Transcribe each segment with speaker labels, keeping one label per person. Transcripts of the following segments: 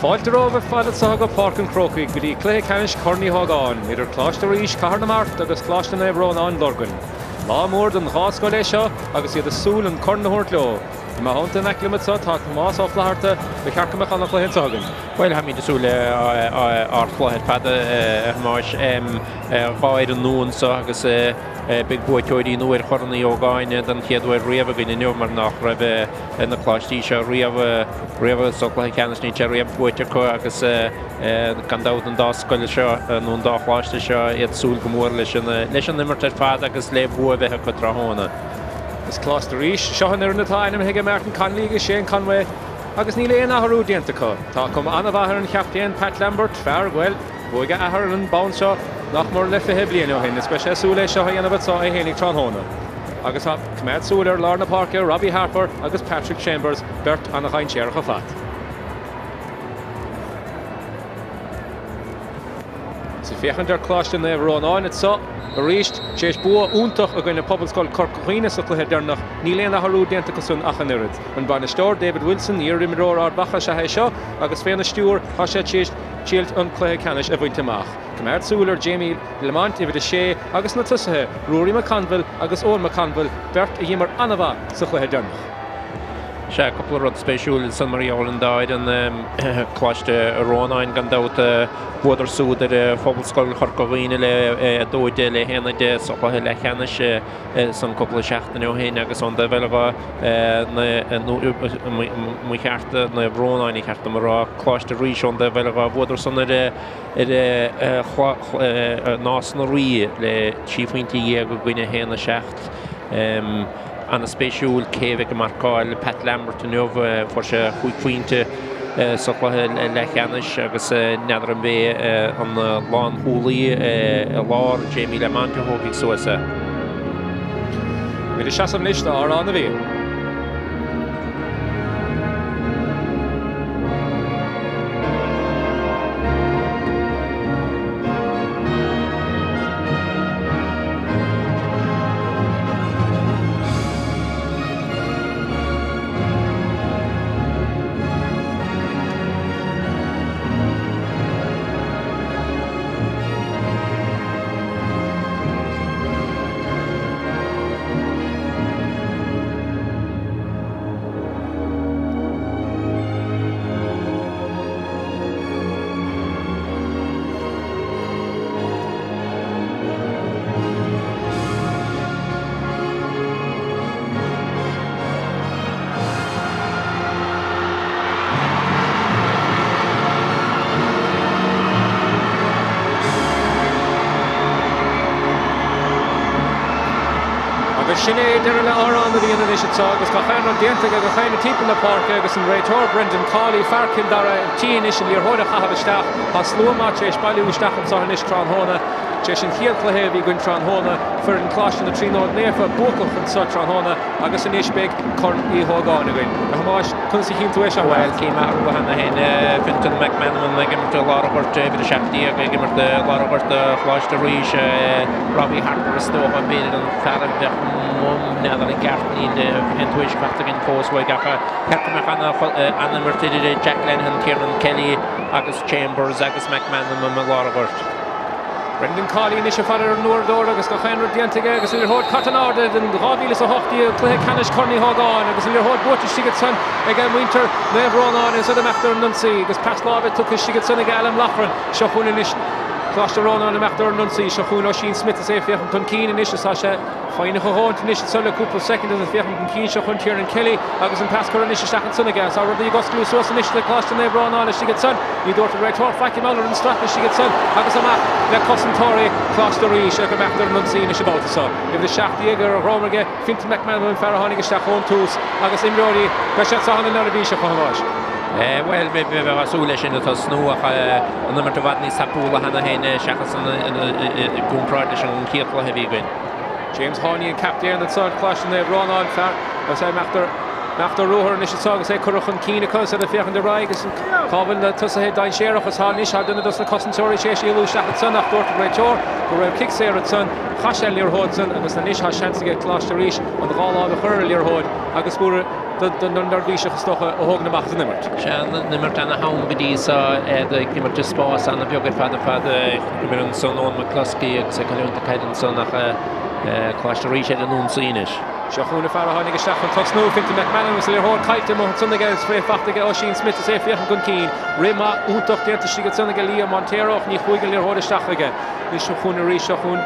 Speaker 1: Fáilte over fad sa go Páirc an Chrócaigh go dtí cluiche canis Chrócaigh Hogan idir cláiste rís Cathair na Mart agus cláiste na Ronan Lurgan. Lá mór den gháscoil é seo agus iad a súil an corn na húirt leo. Má hánta neclimat sa tá más áflaharta be cearcamach an chluiche Hogan.
Speaker 2: Well, ha mi de súile ar chluiche fada máis gáir an nún sa agus big buaiteoirí nuair chornaí ógáine den chéadhfuir riamh gine neomar nach raibh na chlátí seo riamh sa chluiche canis ní te riamh buaite chu agus gandát an dáscoile seo nún dá chláiste seo iad súil go mór leis an nimmartar fada agus le bua bheithe chu tráthána.
Speaker 1: Is cláiste rís seohan ar na táinm hiige Merton Conley go sé Conway agus ní léon athrú déanta chu. Tá cum anna bhathair an cheaptaíon Pat Lambert fear ghfuil buige athair an bán seo nach mór le fithe bliana ó hin, is be sé súla seo dhéanamh sa é héananig tráthána. Agus cumad súil ar Lorna Parker, Robbie Harper agus Patrick Chambers bert anna chain séarcha fat. Sa féchan ar cláiste na Ronan sa a ríist séis bua úntach a gine poblscoil Chrócaigh sa chluiche dearnach ní léon athrú déanta go sun achan irid. An bainisteoir David Wilson ní riimireoir ar bacha se hé seo agus féna stúr há sé tíalt an chluiche canis a bhaint amach. Cumad súlar Jamie Lamont i bhid a sé agus na tusathe Rory McConville agus Owen McConville bert a dhéimar anna bha sa chluiche dearnach.
Speaker 2: Se couple rud spéisiúil San Maria Orlandáid an cláiste Ronan gandát búdar súd ar fóbalscoil Chrócaigh le dóide le héanaide sa chluiche le cheannis san couple seachtainna ó héin agus an de bheileh mu chearta na Ronan chearta marrá cláiste rís an de bheileh búdar san ar nás na rí le tíofaintí go gcuine héana seacht. An a spéisiúil céimh go marcáil Pat Lambert an neomh for se chuointe sa chluiche le cheannis agus neadar an bé an lán húlaí lár Jamie Lamont Hogan suasa.
Speaker 1: Bhí seasamh lista ar an a bhí. Sinné dear le árán a bhíonna is atá agus go chéan an déanta go chéanna timpeall le Páirc agus an réiteoir Brendan Cawley fearcin dara tí is an líorthóide chahabh isteach tá slúma tééis bailú isteach an sa is tráthána tééis an chialclathe bhí gon tráthána for an cláiste na tríóid néfa bucach an sa tráthána agus an isbeig Chrócaigh Hogan again. A hamáis chun sa chinú éis
Speaker 2: Well, came out of the hen, Finton McManaman, like him to a lot of work, David Shafty, like him to a lot of work, the Flash to Reach, Robbie Harper, Stowe, and Peil, and Fallon, the Mum, Netherlands, Gaffney, the Intuition Captain Post, where Gaffa, Captain McHanna, Anna Mertidid, Jack Lennon, Kieran Kelly, August Chambers, August McManaman, a lot of work.
Speaker 1: Brendan Cawley in fadar nuair agus go chéanra diantaige agus in hod catanáda den rábílas a hochtaí cluiche canis Chrócaigh Hogan agus in hod buirte sigad san ag an winter na Ronan is amachtar an nunsaí agus paslábh tuchas sigad san ag Alan Lachran seo chuin inis cláiste Ronan amachtar an nunsaí seo chuin ó Sheen Smith is é fiochan tun cín inis tá sé fáinne go háint inis san le cúpla second is fiochan tun cín seo chun Kieran Kelly agus an pascor inis stachan san agas á rudí gosclú suas inis le cláiste na Ronan is sigad san ní dúirt réiteoir Frankie Muller an strach is sigad san agus amach le Cosantóirí cláiste rís ag amachtar an nunsaí inis báta sa. If the Shafty ag ar Rómarge Finton McManaman fear hánig isteach chun tús agus imreoirí be sé sána na bhí se chuháis.
Speaker 2: Well, maybe a solution to snow a number to Vatney Sapula Hannah Hane, Shackleton and Goon Prodish and Kiel Heavy Win.
Speaker 1: James Honey and Captain that third clash in the run on fair. As I'm after Roher initial song, say Currachan Keenicus and the Fiach and the Rigas and Cobbin the Tussahead Dine Sheriff was Harnish had done the Dust of Cosantóirí Sheshilu Shackleton after Rachor, who were kick there at Son, Hashel Lear Hodson, and was the Nish Hashan to get Clash to Reach on the Gala of the Hurl Lear Hod, Agus Bura. nar bhíise stocha ó Hogan amach an nimmert.
Speaker 2: Nimmert an hawn gydí sa nimmert spas an biogur fada gymir an son o'n McCluskey ag sa caliwnta caidyn son ach clasht rís an o'n synish.
Speaker 1: Seachúna fear a hánig isteach an tosnú finta McMahon was le hor caiite mo sunnaige fré fachtaige ó Sheen Smith is fiachan gon cín. Rima úntaach déanta sigad sunnaige Liam Monteroch ní chuige le hor isteachige. Ní seachúna rí seachún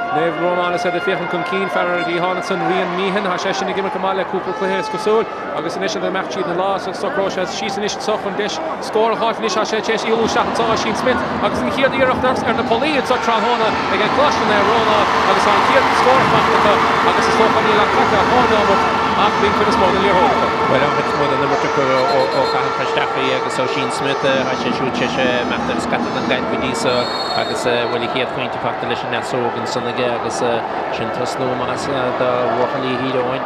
Speaker 1: Nev Ronan is the fiachan gon cín fear die Hanson Rian Meehan ha sé sinna gimar cumala cúpla chluhé cosúil agus in isisiad meach siad na lá so Croce she's in isisiad soch an dis scór háit níos sé chéis íú seachantá Sheen Smith agus in chiad íireachtas ar na políad so Trahona ag an cláiste na Ronan agus an chiad scór fachtacha agus is socha ní le cacha hána ach bín chud is mód in leorthócha.
Speaker 2: Well, I'm going to number two or Cahan Fashtafi, I guess Sheen Smith, I should shoot Master Scattered and Guide with these, I guess, well, he had 20 population as Hogan, Sonnaga, I guess, Shintos Nomas, the Wahali Heroine.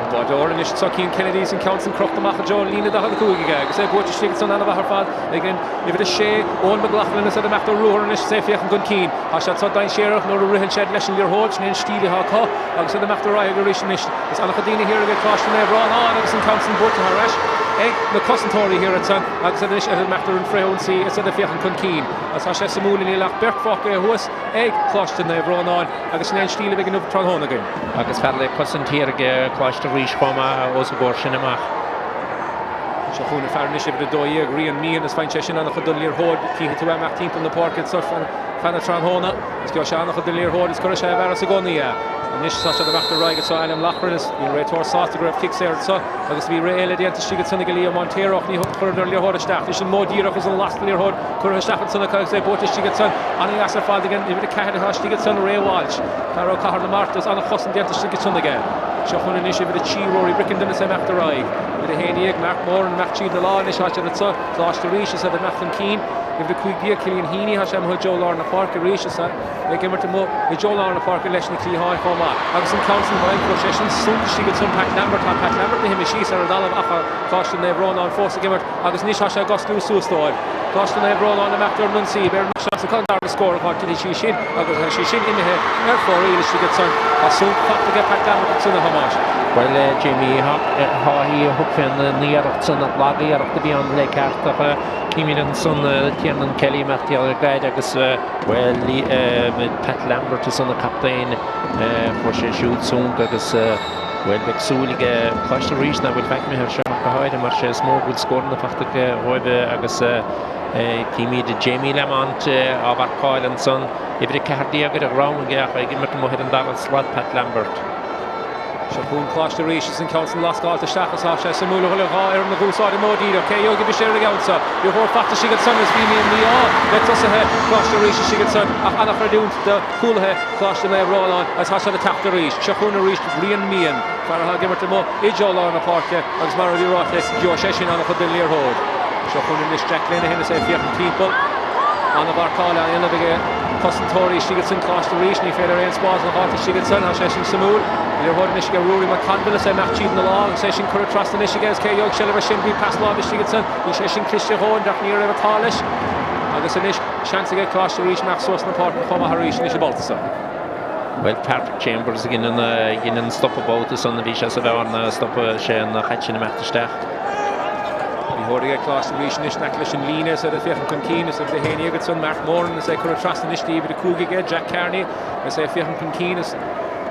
Speaker 1: Bádóir is Tucking Kennedy's and Council Crochtamach Joe Lina da Hallcuige agus é búte stig son anna bhar fad again if it is sé ón McLaughlin is a meachta ruúr is sé fiach an gon cín a se tá dain séireach nó ruhin shed leis an leorhóid ní stíle há cá agus a meachta rá go ris is anna chadína hir a cláiste na Ronan agus an Council búte haris ag na cosantóirí hir atá agus is a meachta an fréhún sí is a fiach an gon cín as ha sé samúla ní leach berfach a huas ag cláiste na Ronan agus ní stíle begin up Trahona again
Speaker 2: agus ferle cosantíir cláiste rís chuma os gor sin amach.
Speaker 1: Seachúna fear níos ibh dóí ag Rian Meehan is fain sé sin anna chud líorthóid cíthe tú amach timp na Páirc so fanna Trahona is go se anna chud líorthóid is cur sé bhar sa gonaí níos sa se bhachta raige so Alan Lachran is ní réitor sásta Kickséir so agus bhí réile déanta sigad sanna go Liam Monteroch ní chur líorthóid isteach is an módíireach is an last líorthóid chur isteach sanna caiig sé bóta sigad san anna as fád again ibh ceithre há sigad san réháilt Carol Cahar na Martas anna chosan déanta sigad sanna again Seachúna níos ibh tíróí bricin duna sé meachta raig with a héniag Mark Moore and Mark Chead the law and shot at so last the reach is at the Mathan Keen if the quick gear Killian Heaney Hashem who Joe Lorna Park a reach is they give it to mo the Joe Lorna Park election the Clee High format agus in council by procession soon she gets some Pat Lambert to him she said Adala Acha cost and they've run on force to give it agus Nish Hasha Gostu Sustoid cost and they've run on the Mactor Muncie Bear shots the contact the score of to the Shishin agus Shishin in the head therefore really she gets on a soon pop to get Pat Lambert to the Hamash.
Speaker 2: Well, Jamie, he hooked in near son of Laggy or to be on Lake Arthur, Kimiran son, Tiernan Kelly, Matthew Guide, agus, well, Pat Lambert is on the captain, for she shoots soon, agus, well, Bexulige, Costa Reach, now will back me her shot, and Marches more would score in the Pachtic, agus, Kimi the Jamie Lamont of our Coil and son, if the Cardia get around, I give it to Mohed and Dallas, Pat Lambert.
Speaker 1: Seachún cláiste rís in council lascáil isteachas há sé samúla chuile há ar na gúsáid módíad okay yogi be séir gaunsa you hor fachta sigad son is bhí ní let us a cláiste rís sigad son ach anna fredúnt de cúlathe cláiste na Ronan as há sé de tapta rís Seachúna rís Rian Meehan fear há gimar mo ideolá na Páirc agus mar bhí ráte geo sé sin anna chud líorthóid Seachúna níos Jack Lennon hinna sé fiachan timppla anna barcála anna bige cosantóirí sigad sin cláiste rís ní féidir aon spás na háta sigad son há sé sin samúl You're holding Michigan Rory McConville, say Mac Chead in the law, session Current Trust in Michigan, K. Yoke, Shelley Shimby, Pass Law, Michigan, session Christian Horn, Doc near River Talish. I guess a chance to get close to reach Max Source in the Park and come a Harish and Baltasar.
Speaker 2: Well, Páirc Chambers again in stop about us on the Visha Sathairn, stop Shane Hatchin and Matterstach.
Speaker 1: Holding a class to reach Nish Naklish and Lina, so the Fiachan Conkin, so the Haney Egerton, Mark Moore, and say Current Trust in Steve, the Chrócaigh, Jack Carney, and say Fiachan Conkin is.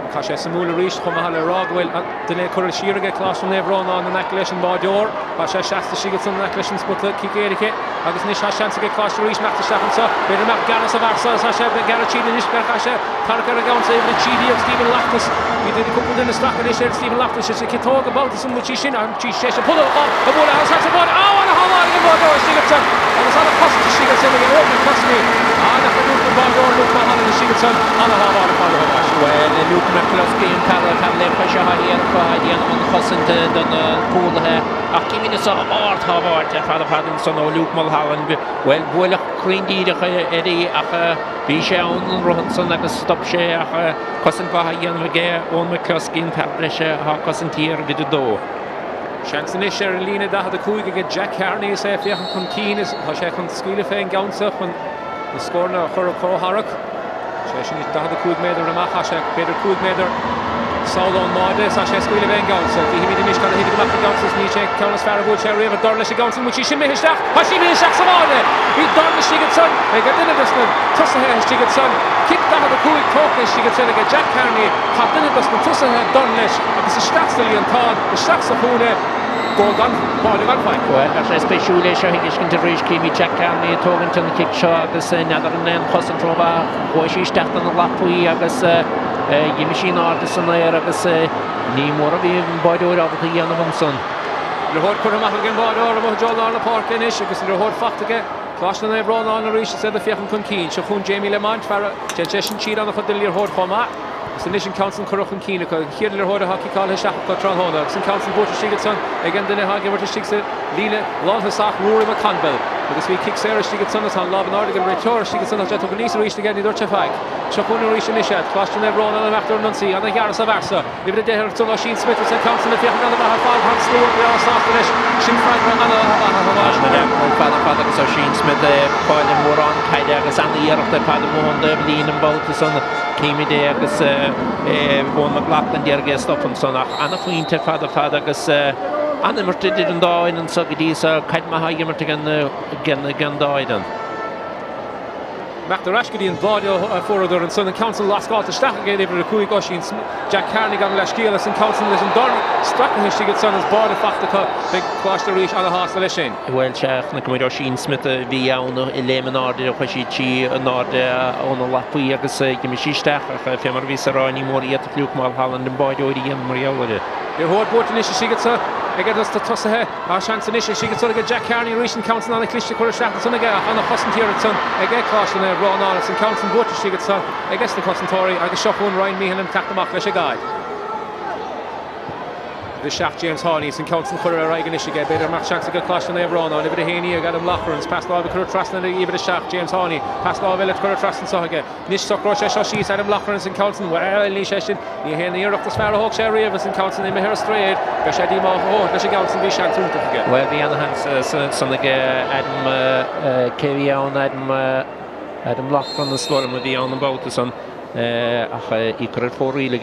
Speaker 1: Cash Samula Reach, Homahala Rogwell, Dene Currashira class from Nevron on the Naklish and Bardor, Pasha Shasta she gets on the Naklish and Sput Kikerike, Agus Nish has chance to get class to reach Master Staffan, so better map Garras of Arsa, Sasha, Garachid and Nish Berkasha, Parkaragon, save the Chidi of Stephen Laftus. We did a couple in the stock and they shared Stephen Laftus. She can talk about this which she's in and she says, pull up, the ball has a ball, oh, and a whole lot of Bardor, she gets on, and it's on a cost she gets in the open custody. And the Farouk Bardor, Luke Mahan, and she gets on a whole lot of Bardor.
Speaker 2: Well, Luke McCluskey and Páirc Pasha Hadian Fahadian on Hussein done pool here. Akimi is on art Harvard, Father Paddington or Luke Mulholland. Well, Bullock Crindy, Eddie, Bisha on Rohanson, like a stop share, Cousin Fahadian Vega, on McCluskey and Páirc, Cousin Tier with the door.
Speaker 1: Shanson is Sherlina, that had the Chrócaigh get Jack Carney, say if you have Conkin is Hashekon Skilafang Gounsa when the scorner Hurro Harrock. Session is the Chrócaigh Mader Ramachashek, Peter Chrócaigh Mader. Saulon Maude, Sasha Squeal of Engelsa, the Himmy Mishkan, the Hidden Master Gauss, Nietzsche, Countess Farabut, Cherry, but Dornish Gauss, which is Shimishak, Hashimi Shaksamade, he Dornish Shigetson, they got Dinadusman, Tussaher Shigetson, kicked out of the Kuik Talkish Shigetson, like Jack Carney, had Dinadusman, Tussaher Dornish, and this is Staxley and Todd, the Shaksahune. Well,
Speaker 2: as specially showing to reach Kimi Jack Carney, talking to the kick shot, the another name, Cosentrova, who she started on the Lapui, I guess, Yimishina artisan, I guess, Nimora, body of the young son.
Speaker 1: The Hort Kuramagan body or Joel on the park in issue, because the Hort fact again. Clash na Ronan on the reach said the Fiachan Kunkeen, Shakun Jamie Lemont, Farah, Jeshin Cheat on the Hodelir Hort Homa. The Nation Council Corruption Keen, here the Horde Hockey Call his Shaka Tron Honda, St. Council Boat Shigetson, again the Hagi Water Shigset, Lila, Long Hassak, Rory McConville. Because we kick Sarah Shigetson on Love and Ardigan Retor, Shigetson of Jet of Nice reached again in Dorchafag. Shakuna reached Nishat, Clash na Ronan and after Nuncy, and the Garrus of Arsa. If the Deher Son of Sheen Smith, St. Council, if you have another Bahafal, Hans Stewart, the Arsa Finish, Shin Frank, and
Speaker 2: Father Sheen Smith, Paul and Moran, Kaidagas, and the year of the Padamon, the Lean and Bolton. Kimi de agus Bon McLaughlin der gest up and sonach Anna Fuinte father agus Anna Martin and Doin and Sugidis Kaid Mahayimert again Doiden.
Speaker 1: Mac the Rashkidi and Vadio Forder and Son and Council last got the stack again over the Kuigoshi and Jack Carney got Lashkilas and Council and Dorn struck his she gets on his body fact the big clash the reach on the hostel Shin.
Speaker 2: Well Chef Nakamiroshin Smith via on Elemenard Pashichi Nord on Lapui agus Gimishistach Femar Visarani Moria to Luke Malholland and Boyd and Maria.
Speaker 1: Your whole boat initially she gets again us to toss ahead. Our chance initially she gets get Jack Carney recent Council on the Clish Shaft and Son again on the Huston here at Son again caution there Ronan and Council boat she gets I guess the Custon Tory I guess shop one Ryan Meehan and Tack the Mocklish a guy. The shaft James Hawley and Council Curra Reagan Ishige better match chance to get clash on there Ronan over the Haney got him Lockerans passed over Curra Trust and even the shaft James Hawley passed over let Curra Trust and so again Nish Sokrosh she's Adam Lockerans and Council well Nish Session you hear the ear of the Sparrow Hawk Sherry Evans and Council in the hair straight Beshadi Mo the Council be shan't again
Speaker 2: well the other hand some like Adam Kerry on Adam Lockern the slaughter with the on the boat the son Iker for really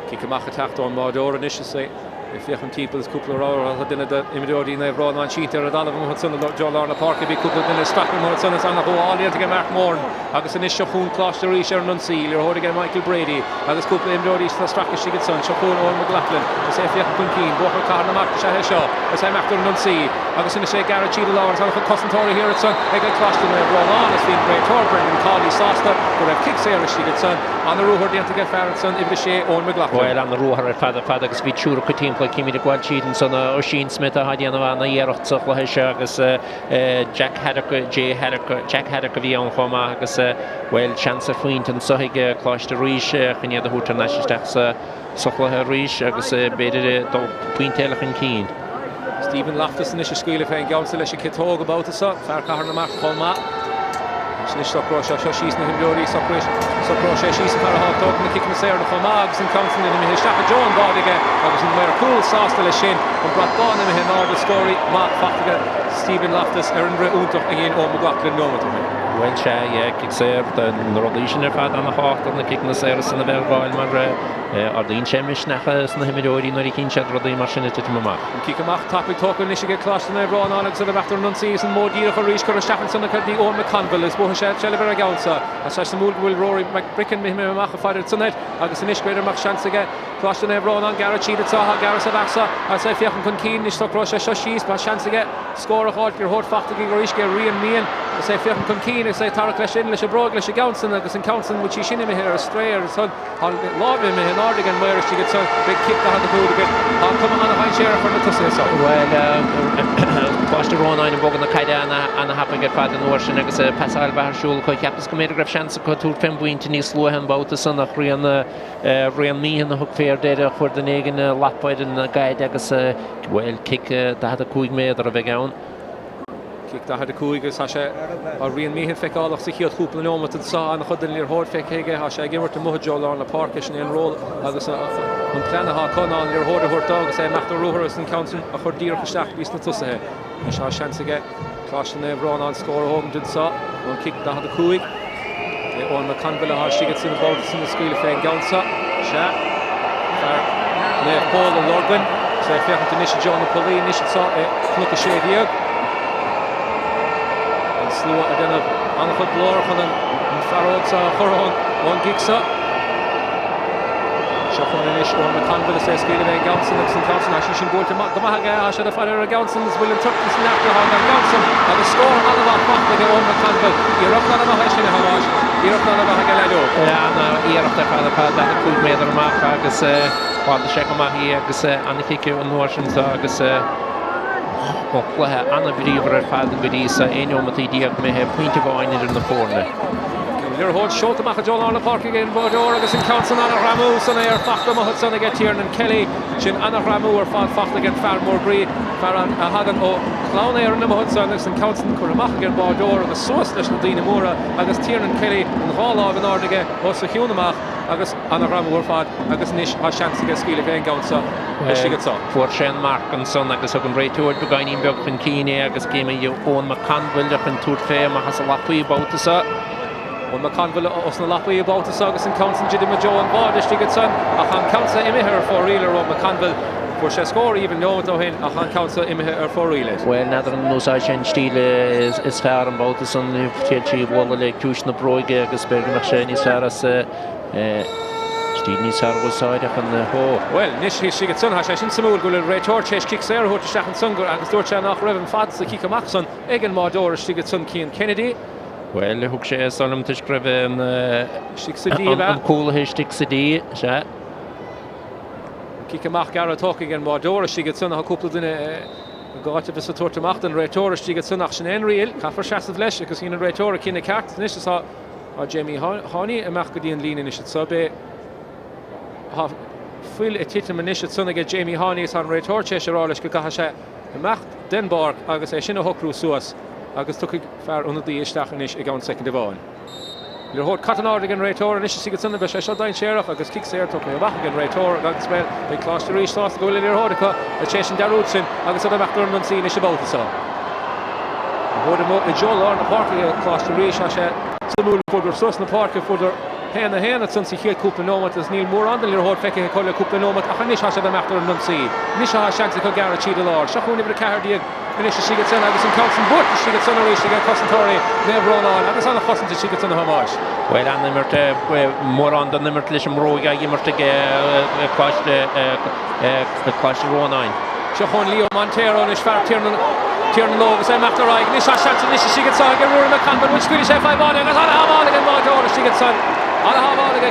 Speaker 1: Kick a macha tacht on Mordor initially. If you can keep this couple of hours, I didn't immediately in Ronan sheet there at all of them had son of Joel on the park be couple of minutes strapping more son on the whole all to get Mark Moore. Agus initial Shapun clash the Reach and Unseal, you're holding again Michael Brady. Agus couple of immediately to strack she gets son, Shapun on McLaughlin. The safe you can keen, Walker Carna Mark Shah Shaw. As I'm after Unseal. Agus in the shake Garrett Cheetah Lawrence on the Custom Tory here at son. They get clashed in Ronan, it's been great Torbrin and Carly Soster. But I've kicked Sarah she gets son. On the Ruher to get Farrett son, if the Shea on McLaughlin.
Speaker 2: Well on the Ruher at Father agus vi chura ko team like Kimi de Gualchi and son O'Sheen Smith hadiana na yerot so agus Jack Haddock Jack Haddock vi on Homa agus well chance point and so hige clash the Reach khnia the hotel national so Reach agus bede do pointel in keen
Speaker 1: Stephen Loftus in the school of playing Gaunsel she kit hog about the so far Carna Mark Homa Snish Sokrosh she's na himjori Sokrosh she's a hot dog and kicking the Sarah the Mags and Council in his Shaka John Bodiga agus in where cool sauce the Shin and brought on him in the story Mark Fatiga Stephen Loftus Erinbra Untoch again on McLaughlin no
Speaker 2: well kick Sarah the Norwegian had on the heart and the kicking the Sarah in the Belval mar Ardín Chemish nachas na himidori nor ikin chat rodí machine to mama
Speaker 1: kick him off topic talk when she get clash na Ronan Alex of after none season more deal for reach Curra Stephenson the Owen McConville is both Chelibera Gaunsa as such the will Rory McBricken me mach fighter tonight agus an isgreider mach chance again clash na Ronan Garrett Cheetah Taha Garrett Savasa as if you can keen nish talk Russia she's but chance again score a halt your hot fact to Rish get Rian Mean as if you can keen say Tarek Leshin Lish Brog Lish Gaunsa agus in Council which she shinny me here a strayer son love him in Ardigan where she gets a big kick to have the food again. I'll come on a high share for the Tussie.
Speaker 2: Well, Costa Ronan and Bogan the Kaida and a happy get fat in the ocean. I guess Pascal Barshul, Koyapas committed grab chance to Fembuin to Nislo and about the son of Rian me and the hook fair data for the Negan Lapid and the guide. I guess well kick that had a quick made or a big out.
Speaker 1: Kick that had a Kuigas Hasha or Rian Meehan fek all of Sikiot Hoopla Nomat and saw and Huddle near Hord fek Hege Hasha give her to Muhajol on the Parkish and enroll as on plan ha con on your Horde Hort dog say after Ruhers and Council a Hordir Kashak beast na Tusse Hasha chance again clash in the Ronan score Hogan did saw on kick that had a Kuig on McConville she gets in the ball in the school of Gaunsa Sha. Peil and Lurgan. So fechen to Nisha John Pauline, Nisha Chrócaigh Shadiog. And slow again of Anachud Lurgan and Farrod Chrócaigh one Gigsa. Shachon Nish or McConville says Gail and Ganson and Thompson Ashishin Bolt to Gamahaga, Asha the Father Ganson's William Turkis and after Hogan Ganson and the score all about Fachta on McConville. You're up on a Hashin Hamash, you're up on a Hagalado.
Speaker 2: Yeah, you're up there for the pad that could make the mark, Agus, while the Shekamahi, Agus, and the Kiki and Washington, Agus, Anna Believer, Father Bedisa, Enomati, Diak, point of wine in the corner.
Speaker 1: You're hold short to John on the Páirc again, Bodor, Agus and Council Anna Ramu, son of Fachta Mahutson again, Tiernan and Kelly, Shin Anna Ramu or Fachta again, Farmore Breed, Farran Hagan, O Clown Air and the Mahutson, Agus and Council Kuramach again, Bodor, Agus Sauce, Dina Mura, Agus Tiernan Kelly, and Hall of an Ordige, also Hunamach, Agus Anna Ramu or Fad, Agus Nish, a chance to get skill again, Gaunsa, she gets up.
Speaker 2: For Shen Mark and son, Agus Hogan Ray to it, Beginning Bug and Keeney, Agus came in your own McConville, and Toot Fair, Mahasalapi about the sir.
Speaker 1: When McConville osna lapwe about the Saugus and Council Jidima Joe and Bard Stiggetson, Achan Council Imiher for reeler or McConville for Shescore even though to him Achan Council Imiher for reeler.
Speaker 2: Well, another no such and Steel is fair about the son of Chelsea Walla Kushna Broige, Gasberg Machine is fair as Steel Nisar was side on the hole.
Speaker 1: Well, Nish Shigetson has Simul Gull Retor Chesh Kixer, who to Shachan Sungur, and Storchan nach Revan Fads, the Kikamakson, Egan Mardor, Shigetson Kean Kennedy.
Speaker 2: Well, hook she is on him to scrive in cool hashtag CD.
Speaker 1: Kikamach Gara talking and Mardor, she gets on a couple in a got of a sort to Macht and Retor, she gets on action and real, Kaffer Shas of Lesh, because he in a Retor, Kin a cat, and this is how Jamie Honey, a Machadian lean in it, Sobe. Full a titum and Nishat son again, Jamie Honey is on Retor, Cheshire, Kakasha, Macht, Denbark, Agus a Shino Hokru Suas. Agus took far under the Ishtachanish again second of all. Your hold Cottonard again Raytor and Ishi gets on the Bish, shot down Sheriff, Agus kicks there, took me back again Raytor, Agus well, they close to reach, toss the goal in your Hodica, a chase in Darutsin, Agus on the back door and see Nish about the saw. Hold him up, the Joel on the Páirc, close to reach, Asha, Simul for the Sus in the Páirc for the hand the hand at Sinsear Couplenomat as Neil Moore on the little hold Fecke Colla Couplenomat, Nish Hasha the Machter and Nunsea, Nisha Shanti Kogara Cheetah Lord, Shahun over the Cardiac. Finish she gets on Agus and Council but she gets on away she got Cossentori never run on Agus on the Cossentor she gets on the homage.
Speaker 2: Well and nimmer more on the nimmer Lisham Roga yimmer to clash Ronan.
Speaker 1: Shahon Leo Montero and Ishfar Tiernan Lovis I'm after right Nisha Shanti Nisha she gets on again Rory McConville which Swedish F5 on and on a ball again Montero she gets on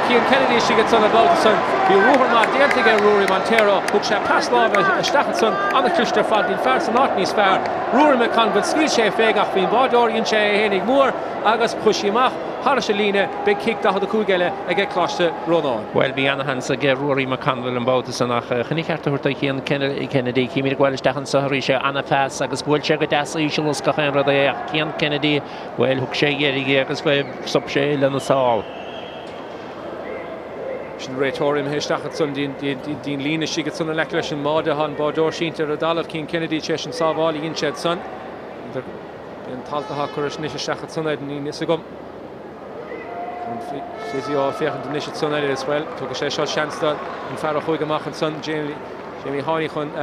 Speaker 1: Kean Kennedy she gets on about the son. You Ruher Matt the again Rory Montero hook shot past love a Stachelson on the Christer Fad in Fars and not nice fair. Rory McConville skill chef Fegach being Bardorian Che Hennig Moore Agus Pushimach Harashalina big kick to the Kugele I get close to Ronan.
Speaker 2: Well be Anahans again Rory McConville and about the son of Knikarta Hurta Kennedy Kimi Gwel Stachan Saharisha Anna Pass Agus Bulchega Das Ishalos Kahan Rada Kian Kennedy well hook Shay Yeri Agus Subshay and the Saul.
Speaker 1: Raytorium Hishtachatson, Dean Lena, she gets on the Leclerc and Maudahan, Bardor, Shinta, Radalov, King Kennedy, Chesh and Savali, Inched Son. And Talta Hakurish, Nisha Shachatson, and Nisagum. And Fizio, Fair and Nishat Son as well. Took a shot chance that in Farah Hogamach and Son, Jamie Harnichon,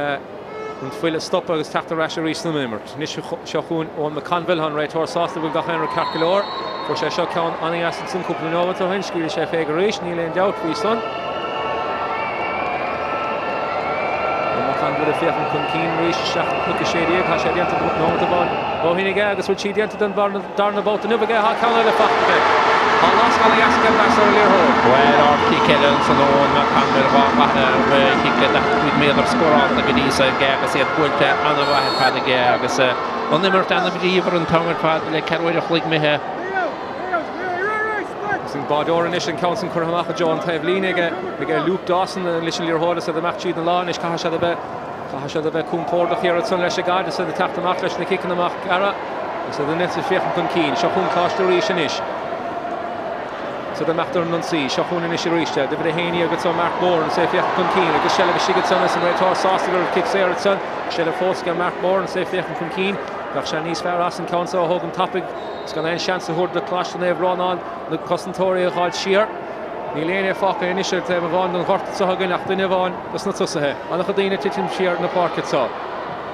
Speaker 1: and Phil Stopper is Tafta Rasha recently remembered. Nish Shahun on McConville, on Raytor Sauce, the Wilgahan, Carcalor. For Shah Count Annie Aston Couplenomat to Hinch, Gilly Chef Egarish, Neil and Doubt, we son. McConville, Fair and Kunkeen, Rish, Shah, Shady, Hashadian to Notabon, Bohinigagas, which he did to Darn about the Nubaga, how can I fuck again? How last can I ask him back earlier home?
Speaker 2: Well, Artie Kellens and on McConville, he get that with me other score on the Gadisa, Gagas, he had pulled Anna Wahad Gagas, on the Mertana Beaver and Tomer Pad, like Carway of Flick me here.
Speaker 1: Bardor and Ish and Council Kurhamach John Tavlina again Luke Dawson and Lishon Lirhodas at the match in the law Nish Kahashadabe Kumpor here at Sunlesh Gard so the tap the Machlesh and the kick in the Mach Gara so the nets of Fiach and Kunkeen Shahun Klash to Rish and Ish so the Machter and Nunsi Shahun and Ish Rishta David Haney gets on Mark Moore and say Fiach and Kunkeen I guess Shella Shigat Son and Raytor Saucer kicks there at Son Shella Foska Mark Moore and say Fiach and Kunkeen Gachshanis Faras and Council Hogan topic it's going to chance to hold the clash and they've run on the Cossentoria Hall Shear Níléine fácha inisiir te bháin an ghorta sa hagan nach duine bháin das na tusathe. Annach a daine titim siar na Páirc tá.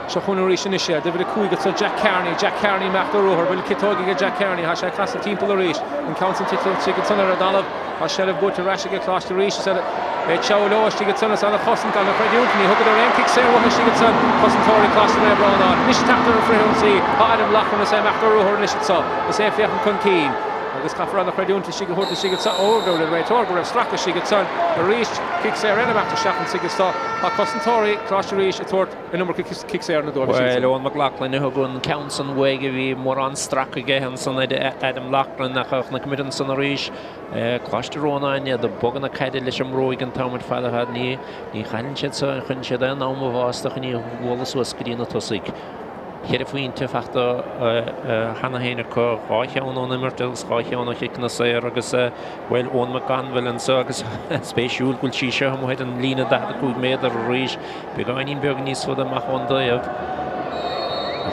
Speaker 1: Se chun éis inisiir, de bhfuil cúige tá Jack Kearney meach do ruthar, bhfuil citógaige Jack Kearney, ha sé clasa timppla éis, an countin titil sigad tunna a dalamh, ha sé le bút a raisiige cláiste éis, sé teolóis sigad tunna sa na chosan gan na Freidúntní, thugad ar ein kick sé ruthar sigad tun, chosantóirí cláiste le Ronan. Nis tachtar a Freidúntí, Adam lachlan sé meach do ruthar nis tá, is é fiachan chun cín. Agus caithfar na Freidúntí sigad thuirta sigad sa órdó le réitor go raibh stracha sigad tun, a ríist kick sé rinne meach seachan sigad tá, ha chosantóirí cláiste éis a tuairt in number kick sé ar na dóibh.
Speaker 2: Well, Owen McLaughlin Hogan Council Wege vi mór an Chrócaigh han son Adam Laughlin nach na committin son ríis cláiste Ronan de bogan na caiide leis am roig an tamid fada had ní chanin sé chun sé an am bhástach ní bhlas wascadí na tosig. Hier faoin te fachta hanna héine có ráiteán an immertils ráiteán a chic na séir agus well ón me ganfuil an so agus spéisiúil gúil sí se hamid an lína 12 méadar a ríis be gáinín beag níos fud amach an daobh.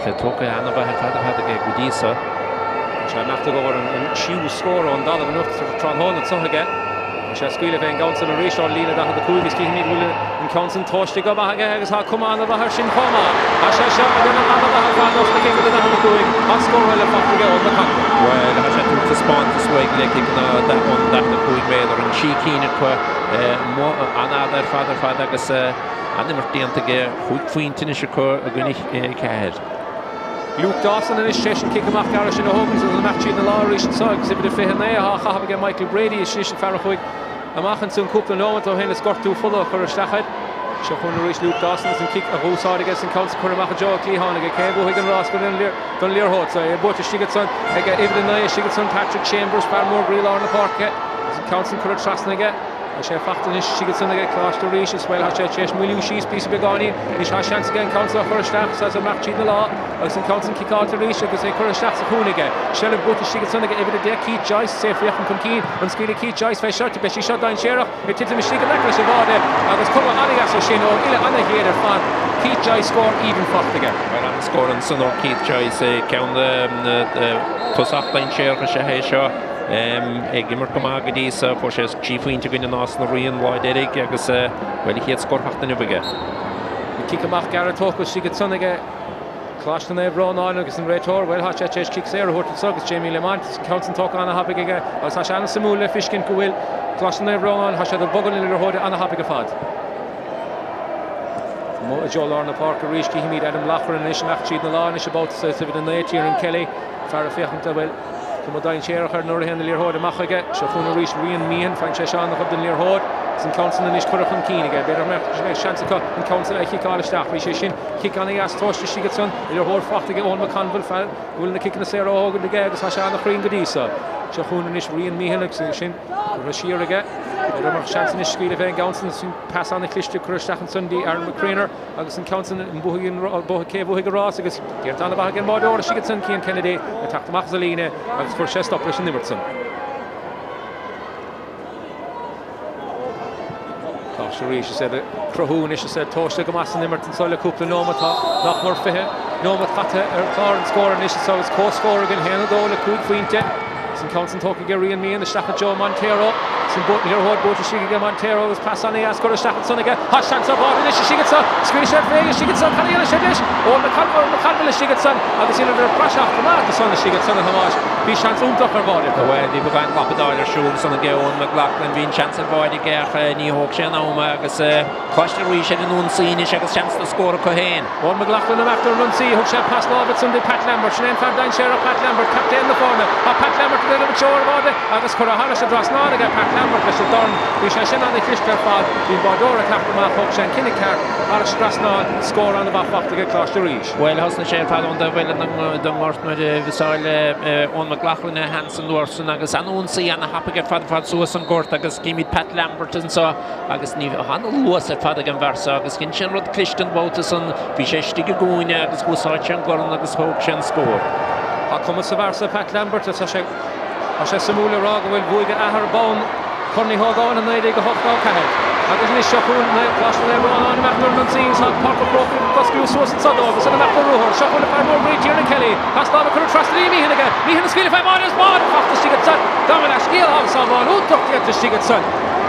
Speaker 2: Ché tóca anna bheit fada had a go dísa.
Speaker 1: Se meachta go an siú scór an dalamh nucht tránhána tuthige. Se scuile bheith an gansan a ríis an lína a cúgus cí ní bhfuil an cansan toiste go bhaige agus ha cumán a bhar sin comá. A sé seo a duna a bhar fános na cinnta na cúig a scóir le fachta go na cancha.
Speaker 2: Well, ha sé túta spáint is weig le cic na 12 méadar an sí cíine chu anadar fada agus animar díantaige chuig faointin is chu a gcuinnig ceir.
Speaker 1: Luke Dawson in his session kick amach gar sin Hogan so match in the lorry and so exhibit a fair na ha have again Michael Brady is session Farrow amachchan sun couple no to hen scott too full of for a stachad so chun reach Luke Dawson and kick a whole side against and counts for amach Joe Clehan again Hogan Ross go in don Lear Hot so both Shigetson again even the Shigetson Patrick Chambers Farmore Greel on the park counts and courage trust again a sé fachtan is Shigetson again cláiste ríis is well ha sé 6 milliún síos písa begáí is ha chance again council for a staff says a match in the law agus an council kick out to ríis agus é chur a staff sa chúnige Shelley both Shigetson again every day Keith Joyce safe fiachan chun cín an scíle Keith Joyce fe shot be she shot down Sherach it title Michigan necklace se báde agus cuma anigas a sin ó ile anna héidir fan Keith Joyce score even fachtige
Speaker 2: well an score an son Keith Joyce count the tosachtain Sherach se hé seo gimmer kom agadi sa for sé chiefinte gunn nas na rion wide Eric agus well hiet skor hachtan ubige.
Speaker 1: Kick amach gar talk with Shiget Sonige Clash na Ronan agus an réitor well ha sé kick sé hort agus Jamie Lemont counts talk an hapige as ha an samúle fiskin gohfuil Clash na Ronan ha sé bogan in horde an hapige fad. Mo Joel Lorna Park a ríis himid Adam Lachlan is nach chiad na lá is about sa den nature in Kelly far fiachanta well Come dain Sherach ar nuair hen Lear Hod amachige se chun ríis rion mian fan sé seán nach den Lear Hod san council is churach an cínige beidir me chance an council a chiáil isteach bhí sé sin kick an as toiste Shigetson Lear Hod fachtige ón me canfuil fel bhfuil na kick na sé ágan de agus ha se nach rion godísa se chun is rion mihanach sin ra siirige beidir mar chance is scíle bheith council sin pass an cliste chuisteach Sunday ar McCrainer agus an council in buhigin céhhuiige rás agus ggéirt an bhagin mádóir Shigetson cían Kennedy a tachtach Zalíne agus chuir sé stop leis an Nimertson. Rí sé croún is sé tóiste go mas an Nimerton soile cúpla nómatá nach mar fithe nómat chatte ar chlár an scóir is so is cóscóir gin héna dóla cúig faointe san council tóca geíon míon na stacha Joe Montero sin bot Lear Hod bot Shigetson Montero was pass on as go stacha sonige ha chance of on is Shigetson screen shot Vegas Shigetson can you shot this all the canvas Shigetson agus in a crash off the mark the son of Shigetson hamas bí chance úntaach ar báide
Speaker 2: well dí began lapadáir siúil sanna Geon McLaughlin bhín chance ar báide gach ní hóg sé náma agus cláiste rí sé an nún síine agus chance na scóra chu héin
Speaker 1: Owen McLaughlin am after run sí thug sé pass lábit Sunday Pat Lambert sin fan dain Sherach Pat Lambert captain na fána a Pat Lambert go le seoir báide agus chur a hála sé dras ná aga Pat Lambert leis an dorn bhí sé sin an cliste ar fád bhí bádóra captamach thug sé an cinnig ceart ar a stras ná scór an bh fachtaige cláiste ríis
Speaker 2: well hasna sé fad an da bhfuil don mort mar bhisáile Owen McLaughlin Hansen Lorson agus anún sí an hapige fad suas an gort agus cíimiid Pat Lambert an so agus ní han luas fad an versa agus cin sin rud clisten bótas an bhí sé stige gúine agus úsáid an gorn agus thóg sé an scór.
Speaker 1: A cuma sa versa Pat Lambert a sé samúla rá go bhfuil bhuaige ahar bán chunní Hogan an 9 go 8 cahead. agus ní seachún na Clash na Ronan meachtar an sín sa Páirc coscú suas an sadó agus an meachtar ruhor seachún na Farmore Bridge Tiernan Kelly has lá chu trust límí hinige ní hinna scíle 5 minus 1 fachtas Shigetson Dominic Peil has a ball úntacht the stigat son.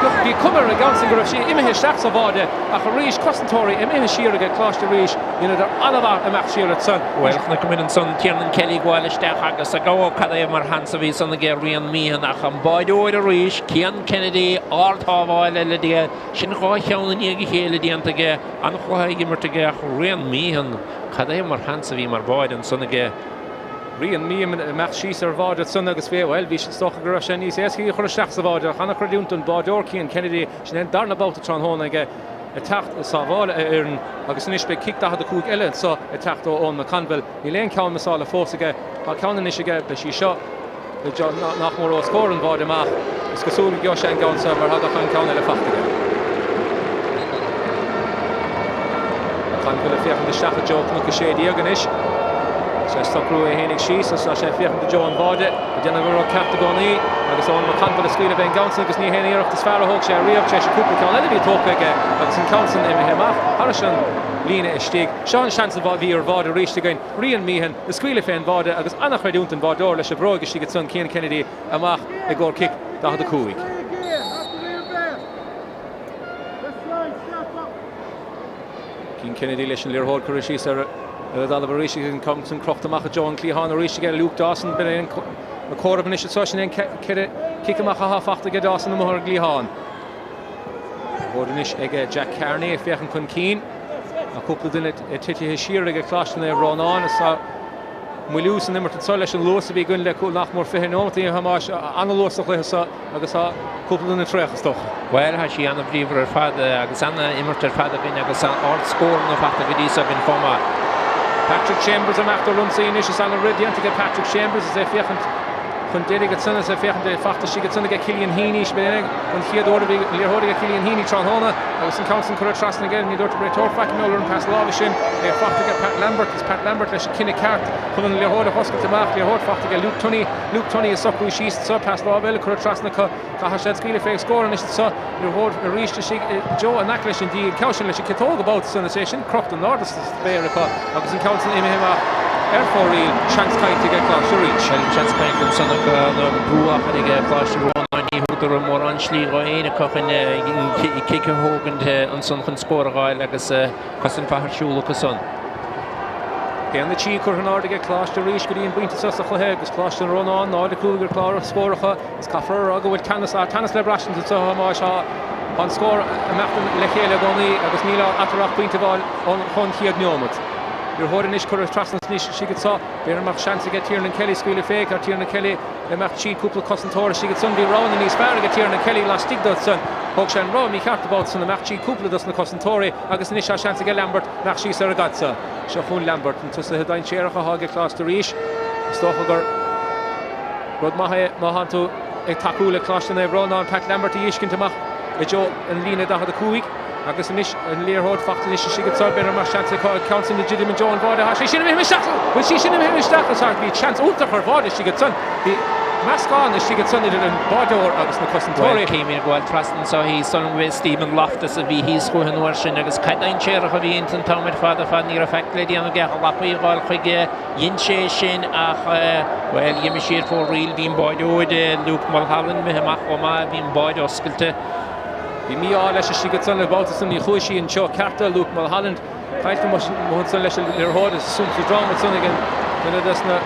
Speaker 1: Look, be cummer a gansing graf she imhe stacks of vade a rish Costantori imhe sheer get clash the rish you know der alava a match sheer at son.
Speaker 2: Well, na come in son Tiernan Kelly gwale stach agus a go kada mar hansavi son ge rian mi and am boido the rish Kian Kennedy art hawale le dia shin go chaun ni ge hele di antage an go ha ge mertige rian mi and kada mar hansavi mar boid and son ge
Speaker 1: Rian mi match sheer vade at son agus fe well vi should stoch graf she ni says he chor stacks of vade han credit and Bodorki and Kennedy shin darn about the tron hon ge attacked Saval agus nisbe kicked out the cook ellen so attacked on McConville he lane count masala forsige a count nisige be she shot the job nach more score and vade ma is gesul Josh and goal server had a fan count ele fachtige McConville fear the shot joke no shade Erganish so stopru henig she's so she fear the Joe and vade the general category agus on McConville school of Ganson agus ni hen of the Sparrow Hawk share re of Cheshire Cooper can let me talk again agus in Ganson in himach Harrison Lina Stig Sean chance of vir vade reached again Rian Meehan the school of vade agus Anna Credunton vador le Chevroge she gets son Kian Kennedy amach a goal kick da had the Cooig Kian Kennedy listen Lear Hall Kurishi sir Oliver Rishi can come some Crochtamach John Clehan Rishi get Luke Dawson but in a quarter of an issue such and then kick him a half after get Dawson and Mohar Glihan. Ordinish ege Jack Carney if Fechen kun Keen. A couple of it Titi Hishir ege clash and they run on so we lose and number to Solish and Lewis to be good like nach more fihin on the Hamash analyst so agus a couple in the trek stuff.
Speaker 2: Well has she an believer father agus Anna immerter father bin agus an art score no fact of this in forma.
Speaker 1: Patrick Chambers am after run saying is on a radiant to get Patrick Chambers as if Kun dedig het zonne ze vechten de fachte she get zonne get Killian Heaney spelen und hier dort wir heute Killian Heaney tron hona aus in Council Current Trust again dort bei Torfak Miller und Pass Lavishin fachte get Pat Lambert is Pat Lambert le kinne kart kun le heute hoskelt te maak le heute fachte get Luke Tony is so cru schießt so Pass Lavel Current Trust na ka hashet skille fe score and is so le heute reached she Joe and Naklish in die Council le she talk about the session Crockton North is America aus in Council in him for real chance to get close to reach
Speaker 2: chance to son of Brewer to get close to Ronan he who more on Schlie Ronan kick Hogan on son can score like as cousin Páirc Shulakason
Speaker 1: Again the cheek or an order get close to reach good in point to Sussex head is close to Ronan now the Kruger Clara score is Caffer Rago with Canis Lebrashin to so much on score Martin Lechele Goni agus Mila Atarach point of all on Hunt Newmont Your Hodenish Current Trust she gets up. There are chance to get Tiernan Kelly School of Fake or Tiernan Kelly. They match cheat couple of Costantora. She gets Sunday round and he's fair to get Tiernan Kelly last dig that son. Hogshan Row, me cart about son the match cheat couple of dozen Costantori. Agus Nisha chance to get Lambert. Match she Saragatsa. Shahun Lambert and to the Hedain Cheraka Hage class to reach. Stoffager. Rod Mahanto a Takula clash and they run on Pat Lambert to Yishkin to Mach. A Joe and Lena Daha the Kuig. Agus nish and Lear Hod fact nish she gets up better match chance to counts in legitimate Joe and Vada she shouldn't have him shot when she shouldn't have him shot so be chance out of her Vada she gets on the mask on as she gets on in Vada or Agus na Costantori
Speaker 2: came in well trusting so he's son with Stephen Loftus of he's going to worship Agus Kadain chair of the intent town with father near effect lady and get a lappy gal quige yinche shin well yimishir for real being Vada Luke Mulholland me him akoma being Vada skilte
Speaker 1: Bí mí á she gets on about some ní chuisi in Cho Carta Luke Mulholland Caith mo son leis Lear Hod is some to drama son again then that's na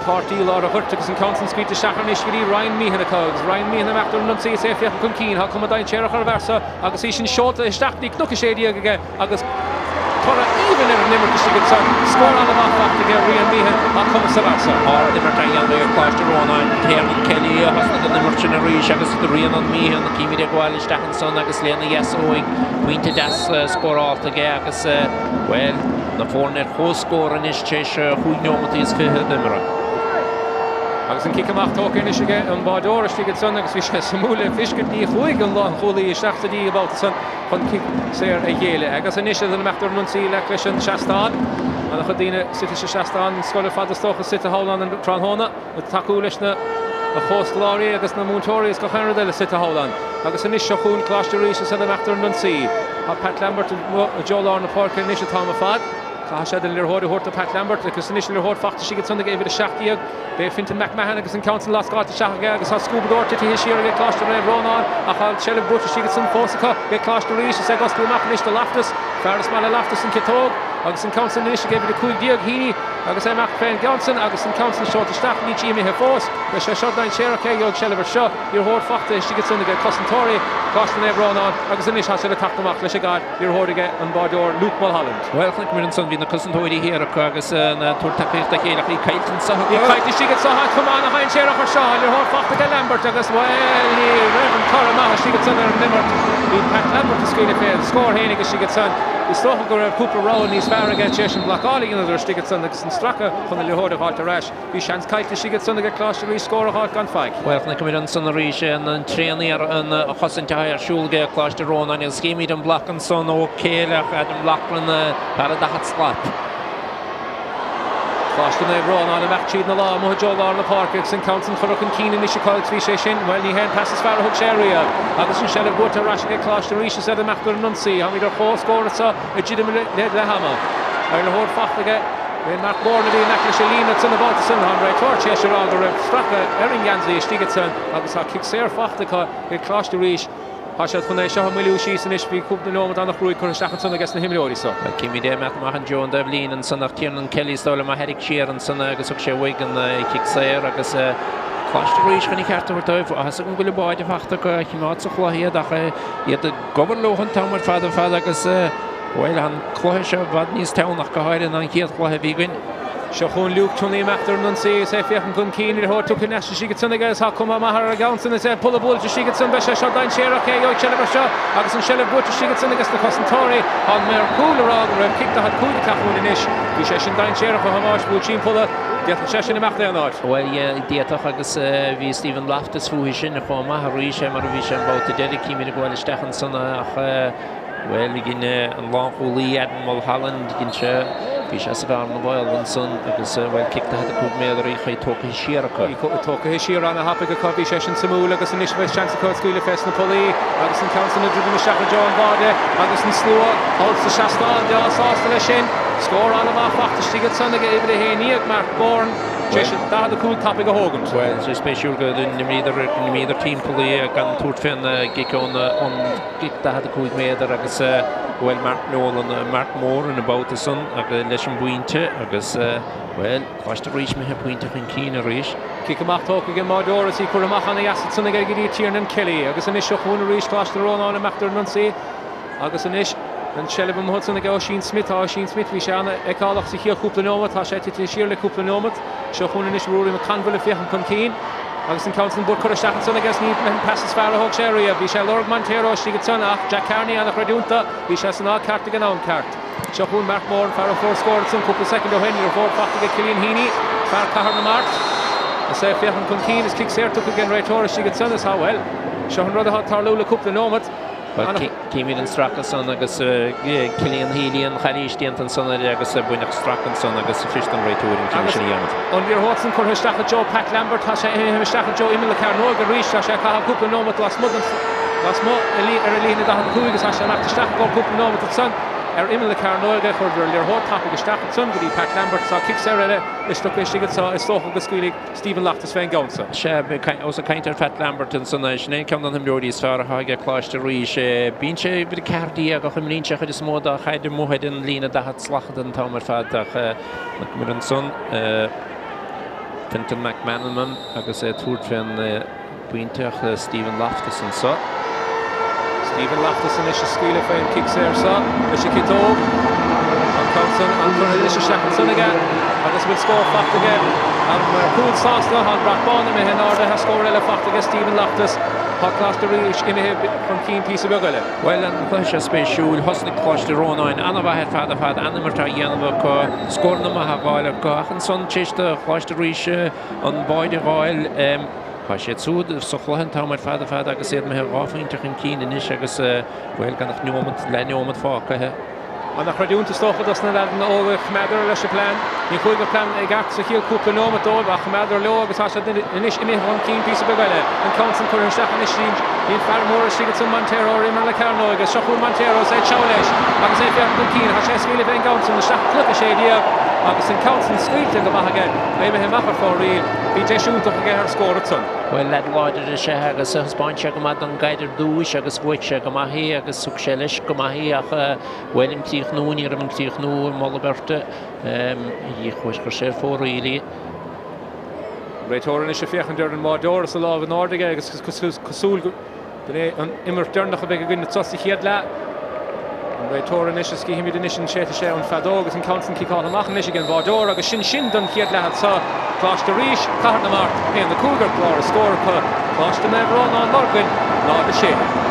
Speaker 1: party lot of hurtigus and Constant Street to Sathairn Ishgiri Ryan Meehan cogs Ryan Meehan after none say safe kun keen ha come dain chair versa agus sin short stack nik nuke shady agus Tora even if never she gets on score on the back to get Rian Meehan ha come Savasa
Speaker 2: or the Martinian they clash to Ronan Tiernan Kelly has the mercenary agus the Rian on Meehan the Kimi de Gwalish Stachan son agus Lena yes owing Winter das score off the gag as well the fornet ho score in his Cheshire who know what is for them
Speaker 1: Agus an kickach talking is again on Bador she gets on agus fish samule fish get die goig on long holy shaft die about the sun on kick ser a yele agus an issue den machter nun see lektion Shastan and a gedine sit is Shastan skolle fader stoch sit Holland and Tranhona with takulishna a host glory agus na Montorius go Canada sit Holland agus an issue khun clash to reach the machter nun see Pat Lambert and Joe Lorna Park initial Tom Fad Cláise den Lurhód a Pat Lambert agus inis Lurhód fachta sigad sunna éidir a seachtaíag be Fintan McMahon agus an council lasgáta seacha agus scúbadorta tí siar a cláiste raibh Ronan a chail Shelley Butcher sigad sun fósacha be cláiste rís a gosú machnis de laftas Ferris mal laftas an Kitóg agus an council inis géidir a cúig diag híní agus é Mac Féin Johnson agus an council seota staach ní tíimi he fós be sé seodnain Chrócaigh og Shelley seo Lurhód fachta sigad sunna ge Cosantóri cláiste raibh Ronan agus inis has le tachtamach leis a gad Lurhódige an bádor Luke Mulholland.
Speaker 2: Well, think we're in some vina Cosantóri here agus na tuairteachta chéile í caiitin sacha.
Speaker 1: Í caiitin sigad sacha cumán a hain Chrócaigh seo Lurhód fachta ge Lambert agus well ní raibh Cormac sigad sunna nimmert í Pat Lambert a scuile féil scór hénig agus sigad sun is stocha go raibh cúpla rá níos fearr aige teis an blacálaí inar sigad sun agus an stracha chun na Lurhód a bháilte reis bhí seans caiitin sigad sunna ge cláiste rí scór a háit gan feig.
Speaker 2: Well, think we're in some ríis an tréníar an Chosantáir siúlge cláiste Ronan is scéimiid an blach an son ó céileach an blachlan ar a dachat slap.
Speaker 1: Cláiste na Ronan a meachtíad na lá mo Joel na Páirc san council chorach an cíine níos coil trí sé sin well ní hen passes fearr thug sé riamh agus an Shelley Butcher ras ge cláiste rí sé a meachtar an nunsaí ha idir chóscóirsa i ddíad le hama ar le hód fachtaige When Mark Bourne did an Shalina to the ball to Sun Hundred Torch Esheral the Straka Erin Ganzi Stigetson agus ha Kicksair Fachta get clashed the reach Hashat Khune Shah Milu Shis and Ishbi Kup the Nomad on the Rui Kurshakson against the Himori so
Speaker 2: Kimi de Mahan Joan Devlin and son of Tiernan Kelly stole my headache sheer and son agus Wig and Kicksair agus clashed the reach when he carried over to has a good boy de Fachta Himatsa here that yet the governor Lohan Town with father agus well, han cloisha vadnis town nach gahair an kiat clohe vigin.
Speaker 1: Shachun Luke Tony Mactor Nunsi say fiachan kun keen in hot took nash she gets against ha come mahar Johnson and said pull the bull to she gets some besha shot down Chrócaigh yo Shelley shot agus an Shelley Butcher she gets against the Cosantóri on mer cooler og rep kicked the had cool the cafun inish we session down Chrócaigh hamash bu chin pull get the session in Mactor not
Speaker 2: well yeah dietach agus vi Stephen Loftus fu hishin khoma harisha mar vi shan about the dedicated me go stachan sana well, again, and long Lee Admiral Holland, again, Fish Sathairn, the Boyle, and son, because well, kicked the head of Cook Mother, he took his share of
Speaker 1: he took his share on a happy coffee session, Samuel, agus an Ishmael chance to call school of Fest Napoli, agus an Council of Driven Shaka John Varde, agus an Slow, holds the Shastan, the Osastin, score on a half after Stigetson, again, the Hayniak, Mark Bourne. That the cool topic of Hogan.
Speaker 2: Well, so special good in the team play gan Tourfin gig on gig that the cool made agus well Mark Nolan Mark Moore and about the son leis buinte agus well cost to reach me a point in Keen reach.
Speaker 1: Kick amach talk again Mardor as he could amach on the assets on the Gigi Tiernan Kelly agus an issue one reach cost the Ronan and Mactor Nunsi agus an ish and Shelley Hudson the Sheen Smith vi Shana Ekalach sich hier couple nomat ha shet it sheerle couple nomat Shachun and ish Rory McCanville if Con Keen agus an council book could have son against need passes far hog area vi shall Lord Montero she gets on Jack Carney and the Redunta vi shall na cart again on cart Shachun Mark Moore for four scored some couple second of Henry or four to get Killian Heaney far Cahar na Mart I say Fiachan Con Keen is Kicksair took again right or she gets on as how well Shachun rather hot Tarlula couple nomat
Speaker 2: Came in Strachan agus Killian Healy and Khalish Denton son agus buinach Strachan son agus Fishton right over in Commission Yamit.
Speaker 1: On your Hudson could have Joe Pat Lambert has him Joe Emil Carnoga reached Asha Couple Nomat last month Elena the Kuigas Asha after Stack go Couple Nomat the son Emil Carnoga for their hot topic of Stack son with Pat Lambert saw Kicksair is stuck with Shigat saw is stock of Squealing Stephen Loftus Van Gonsa.
Speaker 2: Shab also kind of Pat Lambert and son Shane come on him Jordy's far high get clash to reach Binche with Cardia got him Lincha had a small da had the Mohed and Lena that had slached and Tomer Fad McMillan son Fintan McManaman agus Tourfin Buintach Stephen Loftus and so
Speaker 1: Stephen Loftus and Isha Squealer Fan Kicksair saw Isha Kitog on Council and Isha Shackleton again and this will score fact again and cool sauce on Brackbon and Mehenarda has scored a fact against Stephen Loftus hot class to reach in a from keen piece of Ugale.
Speaker 2: Well and Clash Special Hosnick Clash the Ronan Anava had father had Animata Yanova score them a Hagal and son Chester Clash the reach on Boy the Royal Pashet Sud so chlohan tá mar fada agus éad me ráfaintach an cín inis agus bhfuil gan nach leomad fáca he.
Speaker 1: An nach radúnta stocha das na ledan ógach medar leis a plan. ní chuig plan ag sa chiil cúpla nóma dó ach meidir leo agus tá inis imí an cín pí beile an council chuir seach an isrín íon fearmór sigad san Montero rimar le Carno agus seachú Montero sé teis agus é fear go cín tá sé scíle bhéin council na seach clucha sé díag agus an council scuilte go maithe é he machar fá riil bhí déisiúntaach a ggéir scóra tún.
Speaker 2: Well le láidir sé agus spáinte go an gaiidir dúis agus bhuiite go maithí agus suc sé leis go maithí ach bhfuilim tíoch nóí ar an tíoch nó Mollaberte í chuis go sé fóríí.
Speaker 1: Réitóran is sé fiochan deir an mádóir sa láh an ádaige agus cosúil an immer dearnach a bheith a gine tosaí chiad le. Réitóran is cí himimi den isin sé sé an fadó agus an council cíá amach is an bádóir agus sin don chiad lehad sa Cláiste ríis cahar na mart héan na cúgar glár a scóir chu Cláiste me Ronan Lurgan ná a sé.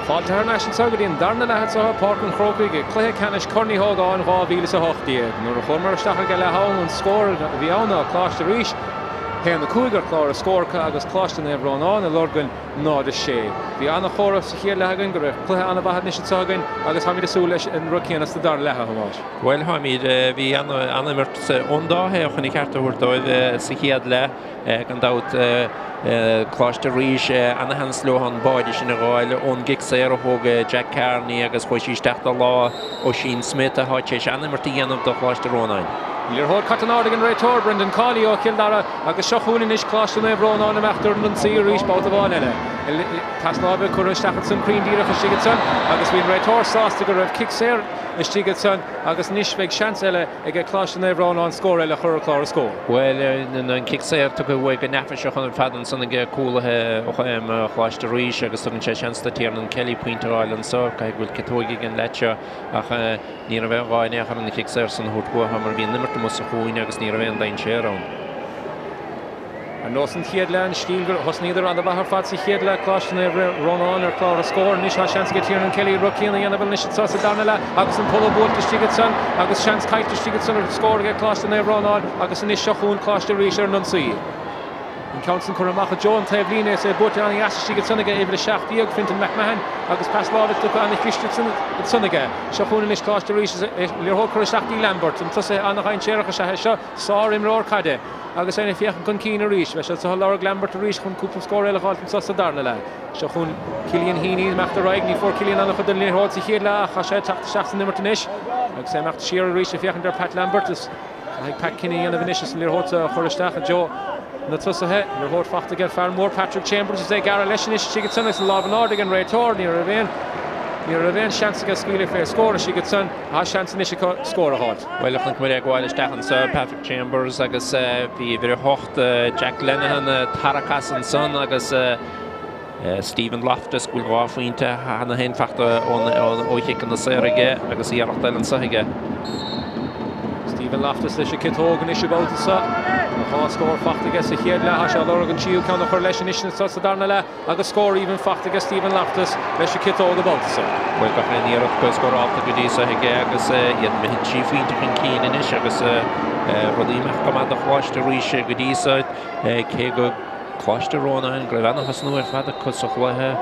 Speaker 1: Fáilte national sagad íon darna lehead sa Páirc an Chrócaigh Chlutha Canis Corny Hogan 2008 nuair a chumar stachar go le hán an scór bhí anna cláiste ríis Héan na cúigar chlár a scórcha agus cláiste na Ronan a Lurgan nád a sé. Bhí anna chóra sa chéad lehagan gur Chlutha anna bhahad níos sagan agus ha míad asú leis an rucíana sa dar leha hamáis.
Speaker 2: Well ha míad bhí anna mirt ondáthe a chunig ceartta thuirtáid sa chéad le gan dát cláiste ríis anna hanslóhan báide sin a gáil ón Sinsear a thug Jack Carney agus chuisí steachta lá ó Sin Smith a háitéis anna mirt dhéanamh do cláiste Ronan.
Speaker 1: Líor hód Catanádig an réitor Brendan Colley ó Kildara agus seochúna is cláiste na Ronan am achtar an Sinsear ríis báta bháin eile. Tasnábe chuir stachad san crín díreach a sigad san agus bhíon réitor sásta go raibh Sinsear is sigad san agus níos bheith seans eile ag cláiste na Ronan scór eile chur chlár a scór.
Speaker 2: Well, an Sinsear tu go bhfuil go nefaseach an fadan sanna go cúlathe ó chláiste ríis agus tugann sé seansta tíar an Kelly Pointeráil an só caiig bhfuil cetóigh an leite ach ní a bheith gáine an Sinsear san thuirtbua ha mar bhíon nimmarta mus a chuoine agus ní a bheith an dain sé rán.
Speaker 1: An nos an chéad le an stílgur hos níidir an bhar fad sa chéad le cláiste na Ronan ar chlár a scór níos ha seans go tíar an Kelly rucíanna dhéanamh níos sa darna le agus an polabút go stigad san agus seans caiite stigad san ar scór go cláiste na Ronan agus an is seochún cláiste ríis ar an Sinsear. An Council Curramacha John Tablina sé bute an sigad sannaige éh le seachtíag Fintan McMahon agus Paslávid tu an Christensen sannaige. Seochúna is cláiste ríis leorthóg chuir seachtaí Lambert an tusa anna chain séireacha se seo sár imreoir caide. agus éna fiochan chun cín a ríis, bheits sa Lurgan Lambert a ríis chun cúpla scór eile gáiltain sa darna le. Se chun Cillian Heaney meachta raig ní fór Cillian anna chud an léirthóid sa chéad le a cha sé teachta seachta nimmarta níis. Agus sé meachta siar a ríis a fiochan dar Pat Lambert is ag Pat Kinney anna bhníis an léirthóid a choristeach a Joe na tusathe léirthóid fachta gan fear mór Patrick Chambers is é gar leis is sigad san is an Lábhanádig an réitor ní a bhéin. Ní a bhéin seansa go scuile fé scór a sigad san a seansa níos scór a háid.
Speaker 2: Well, I think we're going to start on Patrick Chambers. I guess we very hot Jack Lenihan, Tarakas and son. I guess Stephen Loftus will go off into Hannah Hen factor on Oichik and the Serige. I guess he are telling Sahige.
Speaker 1: Stephen Loftus leis kit Hogan is about sa. Há scór fachtagus a chéad le has Lurgan siú can chuir leis an isna sa darna le agus scór even fachtagus Stephen Loftus leis kit Hogan about sa.
Speaker 2: Well, go ahead níar go scór áta go dí sa hige agus iad me chi finte chun cín inis agus rodíimeach go mad a chláiste ríise go dí sa cé go chláiste Ronan go bhena has nuair fad a cos a chlathe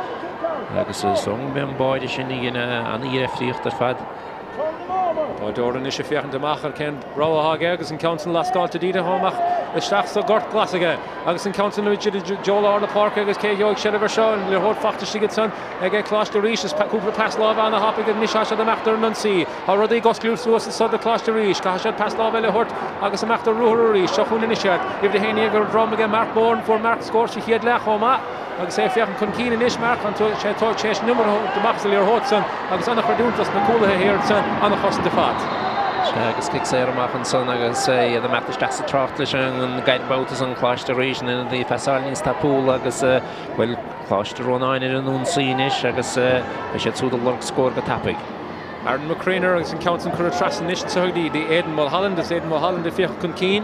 Speaker 2: agus song ben báide sin gine anna íreftríocht ar fad.
Speaker 1: Doran is fiochan deachar cén ráthage agus an Council lascáilte díide háach isteach sa gort glasaige agus an Council nuidir Joel na Páirc agus cé joig se bhar seo le hód fachta sigad san ag chláiste ríis cúpla pasláh anna hapig níos se amachtar an Sinsear. Tá rudí gosclúr suas sa de chláiste ríis cá sé pasláh le hort agus amachtar ruúir ríis seo chuúna isiad. Ibh de héine gur drom aige Mark Bourne for Mark scór si chéad le chomá. agus sé fiochan chun cín inis Mark an sé tó chéis numar deach sa léor hót san agus anna chuúntas na cúlathe héir san anna chosan de fad.
Speaker 2: Agus Sinsear amach an son agus iad a meachtasteach sa trácht leis an gaiidbátas an chláiste ríis in dí fesáilníos tapúla agus bhfuil chláiste Ronan ar an únsíis agus sé súda lurg scór go tapig.
Speaker 1: Aaron McCrainer agus an Council chuir trasan níos tugaí dí Aidan Mulholland is Aidan Mulholland de fiochan chun cín.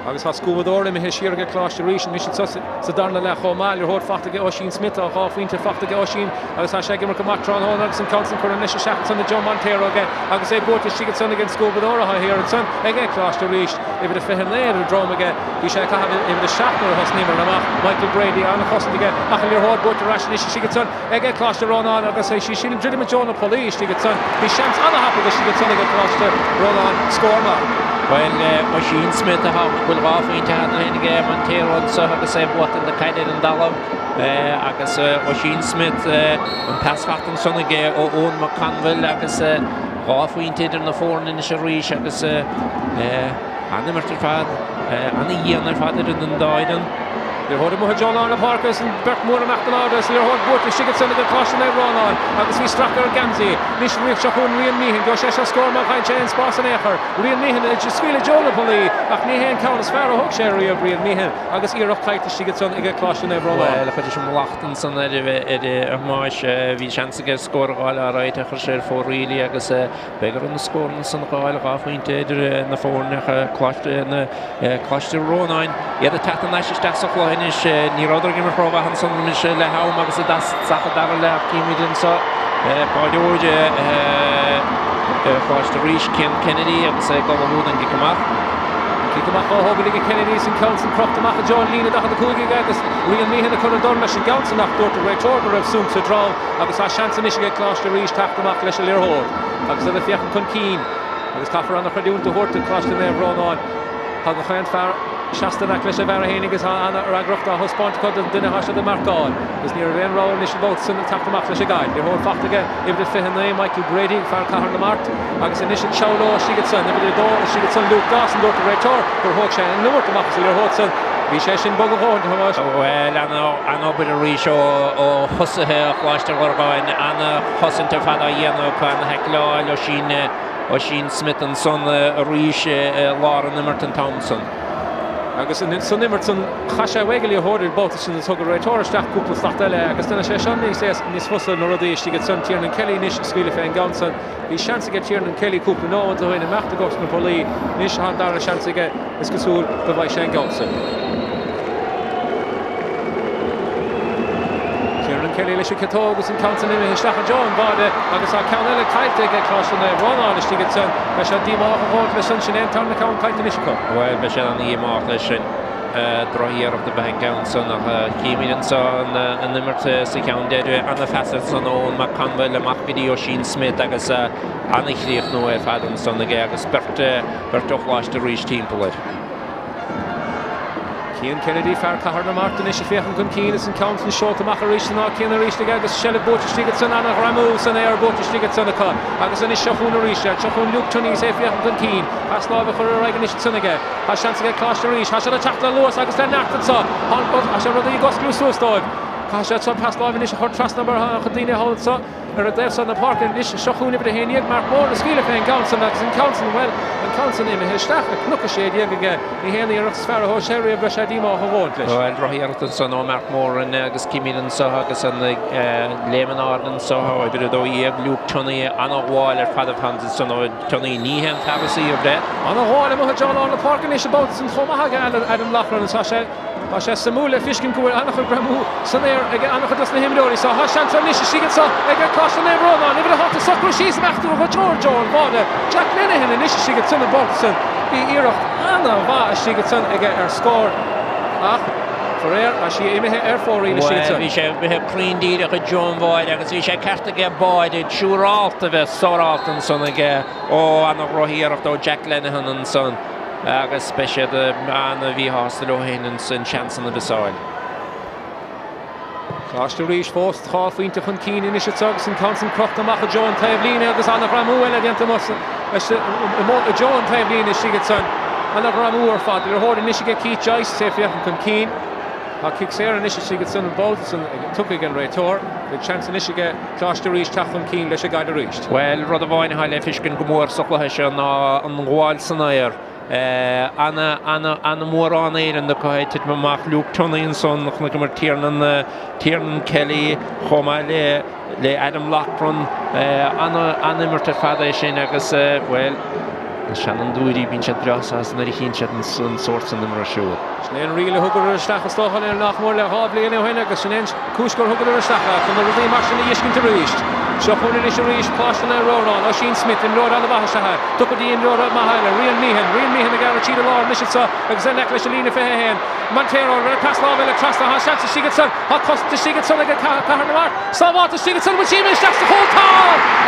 Speaker 1: agus has scúbadóir me siar go chláiste ríis níos sa darna le chomáil ar hód fachtaige Oisín Smith a cháfuinte fachtaige Oisín agus tá sé mar go matrán hón agus an Council chuir níos seach san na John Montero aige agus é búta sigad sanna gin scúbadóir a hir an san ag chláiste ríis ibh de fehannéir a drom aige bhí sé ibh de seaachnar a hosnímar amach Michael Brady anna chostaige ach an léor hód búta ras níos sigad san ag chláiste Ronan agus é sin dridim John Police sigad san bhí seans anna happa sigad sanna ag chláiste Ronan scórma.
Speaker 2: Well, Oisín Smith a bhfuil ráfaointe hena hénige Montero sa agus é buat in de caiidir an dalamh agus Oisín Smith an pasfachtan sonnige ó ón McCanville agus ráfaointe idir na fórna in se ríis agus animartar fad anna dhéanaar fad ar an dáidan. You're holding more John on the Parkers and Bert Moore and McDonald's. You're holding both the Shiggets and the caution they run on. Agus we struck our Gamzi. Nish Rick Shahun, Rian Meehan, Goshesha score, Malkain Chains, Boston Echer. Rian Meehan, it's just Swila Jonapoli. Ach Meehan count as far a hook sherry of Rian Meehan. Agus Iraq Kite, the Shiggets on the caution they run on. Well, if it's a Lachton, a marsh, we chance to get score all right. I share for really. Agus bigger on the score and some oil off into the phone, Cluster Ronan. Yeah, the Tatan Nash is that's a is ní ráidir gimar próbha han san mis le hám agus a das sacha dar le cíimiidn sa Páirc Foster Reach Kennedy agus go Hogan Gicamach.
Speaker 1: Gicamach Hogan Kennedy sin Council Crochtamach John Lina da Chrócaigh agus Rian Mehan a chun dorm leis an Council nach dúirt a réitor go raibh súm sa drá agus á seansa is go Cláiste Reach tachtamach leis a Lirhód agus a fiochan chun cín agus caithfar anna chuidiúnta thuirta Cláiste Maeve Ronan ha go chuint fear Shastanach leis a bhar hénig is anna ragrachta a thuspáint chud duine hasise de marcáil gus níor réon ráin is bót san tachtamach leis a gaiil. Lirhód fachtaige ibh de fihanna Michael Brady fear cahar na mart agus in isin seoló sigad san ibh de dó sigad san Luke Dawson dúirt a réitor gur thug sé an nuairt amach sa Lirhód san bhí sé sin bog a hón Thomas.
Speaker 2: Well an obair a rís ó thusathe chláiste Lurgan anna thusanta fada dhéanamh chuan heicleáil ó sin Smith an son a rís Lára Nimmerton Thompson.
Speaker 1: Agus san Nimmerton chaise bheigeí a thuidir bóta sin thug a réitor isteach cúpla flacht eile agus duna sé sean níos fusa nó rudaí istigad san Tiernan Kelly níos scuile féin gansan bhí seansaige Tiernan Kelly cúpla nóhaint a chuine meachta gos na polí níos an dar a seansaige is gosúil go bhaid sé gansan. Kelly leis catógus an Council nimi isteach an John báde agus á ceann eile caiite ag Cláiste na Ronan istigad san leis a díomach a bhórt leis san sin éontar na ceann caiite is go.
Speaker 2: Well be sé an íomach leis sin droíar of the behin Council nach cíimíonn an Nimmerte sa ceann deidir anna feasa san ón mac canbhfuil le machbidí ó sin Smith agus anna chríoch nó ar fadan san aige agus berte Chláiste Reach timpelir.
Speaker 1: Cian Kennedy fear cahar na Martin is fiochan chun cín is an Council seolta amach a rís na cían a rís agus sele bótistigad san anna Ramú san éar bótistigad san acha agus an is seachún a rís seachún Luke Tunney sé fiochan chun cín pas lábh chur a raigan is san aige ha seansaige Cláiste Reach ha se a teachta luas agus den nachtan sa a se rudaí gosclú suastáid ha se san pas lábh is a chur tras number a chudíine hálan sa ar a déh san na Páirc an is seachún ibh a héanaíag mar mór na scuile féin Council agus an Council well an Council imi histeach a cnucha sé diagaige ní héanaí ar sfear a séirí a bheith sé díomh a bhónt leis.
Speaker 2: Well roiíartan san ó mar mór agus cimíann sa agus an léman ágan sa idir dó íag Luke Tunney anna bháil ar fadamh hansa san ó Tunney níhéan tabasaí ar bréad.
Speaker 1: Anna bháil mo John á na Páirc an is a bót san chomaithe Adam Lachlan an sa sé Tá sé samúla fiscin gohfuil annach bramú san éir ag annach dus na himdóí sa ha seansa níos sigad sa ag Cláiste na Ronan ibh a háta socrú síos meachú a John báde Jack Linehan an is sigad san na bót san bhí iirecht anna bha a sigad san ag ar scór ach for éir a si imithe ar fórí na sigad san.
Speaker 2: Bhí sé bithe críndíireach a John báid agus bhí sé ceartaige báid ag siúrálta bheith sóráltan san aige ó anna roiíirecht ó Jack Linehan an son. Agus speisiad anna bhí hástal ó héann san seansan na besáil.
Speaker 1: Cláiste Reach fóst cháfuinte chun cín in is agus an Council Crochtamach a John Taibhlína agus anna Ramú eile dianta mos a John Taibhlína sigad san anna Ramú ar fad ar hóir in isige Keith Joyce sé fiochan chun cín a Sinsear an is sigad san an bót san tucaigh an réitor ag chance an isige Cláiste Reach teach chun cín leis a gaiid a ríist.
Speaker 2: Well rud a bháin haile fiscin go mór soclathe se an gháil san éir. Anna mór an éireann na caiid amach Luke Tunney an son nach na mar Tiernan Kelly chomá le Adam Lachlan anna Nimmerte fada sin agus well Shannon dúirí bín sé drasas na chinsead an sort san nimar siúil.
Speaker 1: Snéan riile thugur isteach stóchan ar nachmór le hábblion a chuine agus sin cúscór thugur isteach chun na rudaí mar sin dhiiscint a ríist. Seachún is a ríist Cláiste na Ronan ó sin Smith in Lord anna bhaistethe tuchadíon Lord a mahaile Rian Mehan a gar tíad lá misitsa agus an leis a lína fethe héin Montero ar pas lá bhile trasna ha seansa sigad san ha costa sigad san ag cahar na mar sábháta sigad san bhil síime isteach sa chótá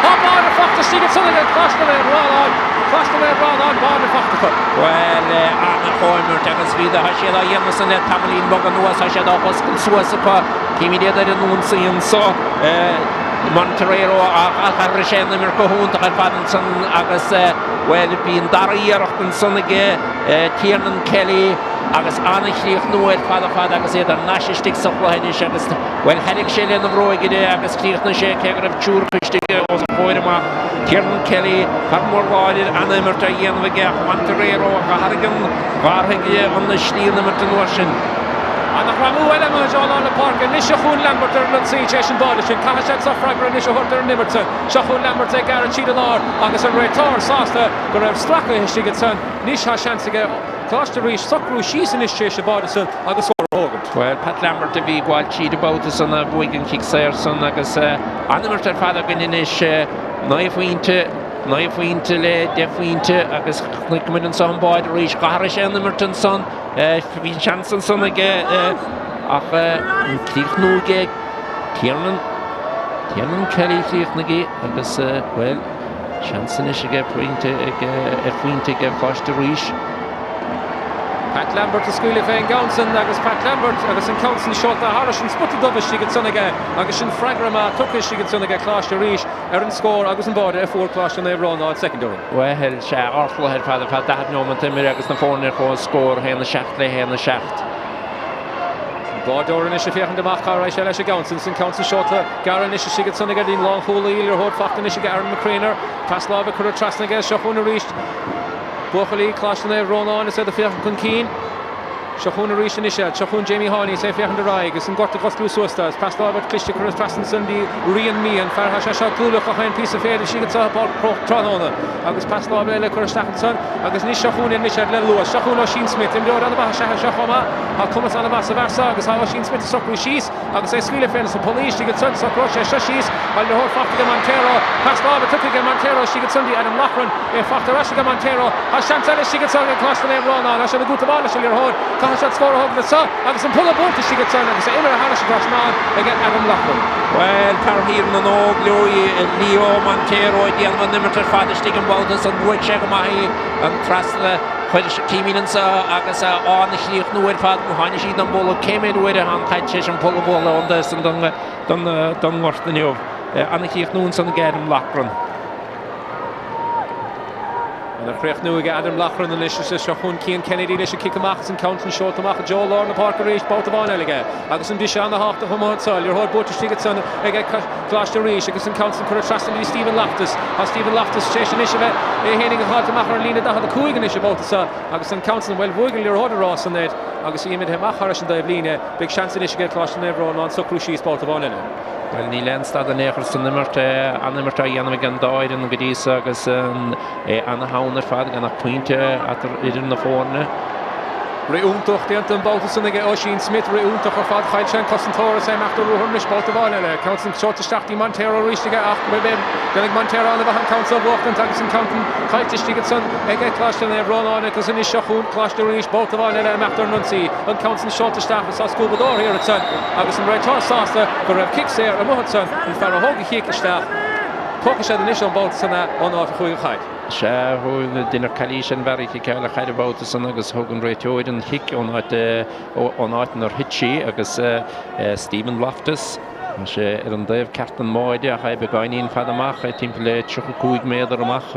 Speaker 1: ha báda fachta sigad san ag Cláiste na Ronan báda fachta.
Speaker 2: Well anna choimúirt agus bhí a sé a dhéanana san le tamlín bog an nuas a sé a hoscail suasapa cíimiad ar an núnsaíon sa Monterero a char sé na mar gohúnta ar fadan san agus well bíon daríocht an sanige Tiernan Kelly agus anna chríoch nuair fada agus éad an náisiistigh sa chláinis agus well henig sé le na bhróigide agus chríoch na sé cegur a túrchaistigh os chóirma Tiernan Kelly har mór bháilir anna Nimmerte a dhéanamh Monterero a hargan bharthaige an na slí Nimmerte nuair sin.
Speaker 1: Anna Ramú eile mo John á na Páirc an is seachún Lambert ar an sí sé sin báda sin caiise sa freigra is thuirtar Nimmerton seachún Lambert ag gar tíad an ár agus an réitor sásta go raibh stracha istigad san níos ha seansaige Cláiste Reach socrú síos in is sé báda san agus Hogan.
Speaker 2: Well, Pat Lambert a bhí gháil siad about is an a bhuigan Sinsear son agus animart ar fada gin is naimhhaointe le deimhhaointe agus chluicmin an son báid a rís gahara sé animart an son bhín chansan son aige ach clíochnúige Tiernan Kelly clíochnagé agus well chansan is aige pointe fhaointe aige fáiste rís.
Speaker 1: Pat Lambert a scoúla féin Gaunson agus Pat Lambert agus an Counson seolta Harris an spotty dovis sigad sonnaige agus sin fragrama tuchas sigad sonnaige cláiste ríis an scór agus an báda F4 cláiste na Ronan secondary.
Speaker 2: Well, sé archla fada dahad nómant imir agus na fórnir chó scór héna seacht le héna seacht.
Speaker 1: Bádoran is a fiochan deach carra sé leis a Gaunson san Counson seolta garan is a sigad sonnaige dín long húla íl ar hód fachtan is a Aaron McCrainer Paslava chur trasnaige seachúna ríist Buchalí cláiste na Ronan is a fiochan chun cín Seachún a ríis in isise, Seachún Jamie Harney sé fiochan de raig agus an gorta gostlú suastas Paslava cliste chur trastan sundí rian mían farha sé seachúla a chain písa féidir sigad sa tróna agus Paslava le chur stachan son agus ní seachún in isise le luas Seachún Sheen Smith im deor an bha seachama a cumas an bha sa versa agus ha Sheen Smith socrú síos agus é scuile féin sa polís sigad son socrú sé síos al le hor fachta Montero Paslava tucha Montero sigad sundí Adam Lachran é fachta rasga Montero a chancel sigad son cláiste na Ronan a sé gúta bála sé lehor Cashad scór Hogan sa agus an pulla búta sigad son agus imar a halas grasnán ag Adam Lachlan.
Speaker 2: Well, tar hir na nóg Leo Montero dían man nimmer tar fada stigin bádas an bhuiid sé go maithí an trasla chuidir címínan sa agus ána chlíoch nuair fad háine siad an bóla céimiid uair an chaid sé an pulla bóla an das an don ngorta neomh. Anna chlíoch nuair san Adam Lachlan.
Speaker 1: Na chréch nu ige Adam Lachran an isise Seachún Cian Kennedy leis a kickamachas an Counton short amach Joe Lorna Páirc rééis bouta bháin eile agus an bise an na háta chumáil your hard bóta stigad son ige cláiste rééis agus an Counton chur trastan í Stephen Loftus a Stephen Loftus station isise é hénig an háta amach ar lína da a cúigan isise bóta sa agus an Counton well bhuigan your hard rás an net agus imid hemach haris an daibh lína big chance in isise cláiste na Ronan so cruciís bóta bháin eile.
Speaker 2: Well, ní lenstad an éair san nimmarta dhéanamh an dáid an godísa agus anna hánar fad gan nach puinte idir na fórne.
Speaker 1: Réúntoch déanta an báta sanna Sheen Smith réúntoch ar fad chaid sé cosantóra sé meachtar ruhurnis báta bháin eile. Counton seolta stachtí Montero ríistige ach bim ganig Montero an bheit an Counton bhachtan agus an Counton chaidtistigad son ag cláiste na Ronan agus in is seachún cláiste ríis báta bháin eile meachtar nunsaí an Counton seolta stacht sa scúbadóir hir at son agus an réitá sásta go raibh Sinsear a muhat son an fear a hóga chiicisteach Tócha sé den is an báta sanna an áit chuig chaid.
Speaker 2: Se dunar chalís an bhar i ceile chaid báta san agus Hogan réiteoid an hiic ón áitan ar hití agus Stephen Loftus sé ar an daobh ceart an máide a chaid begáiníon fad amach timp le 35 méadar amach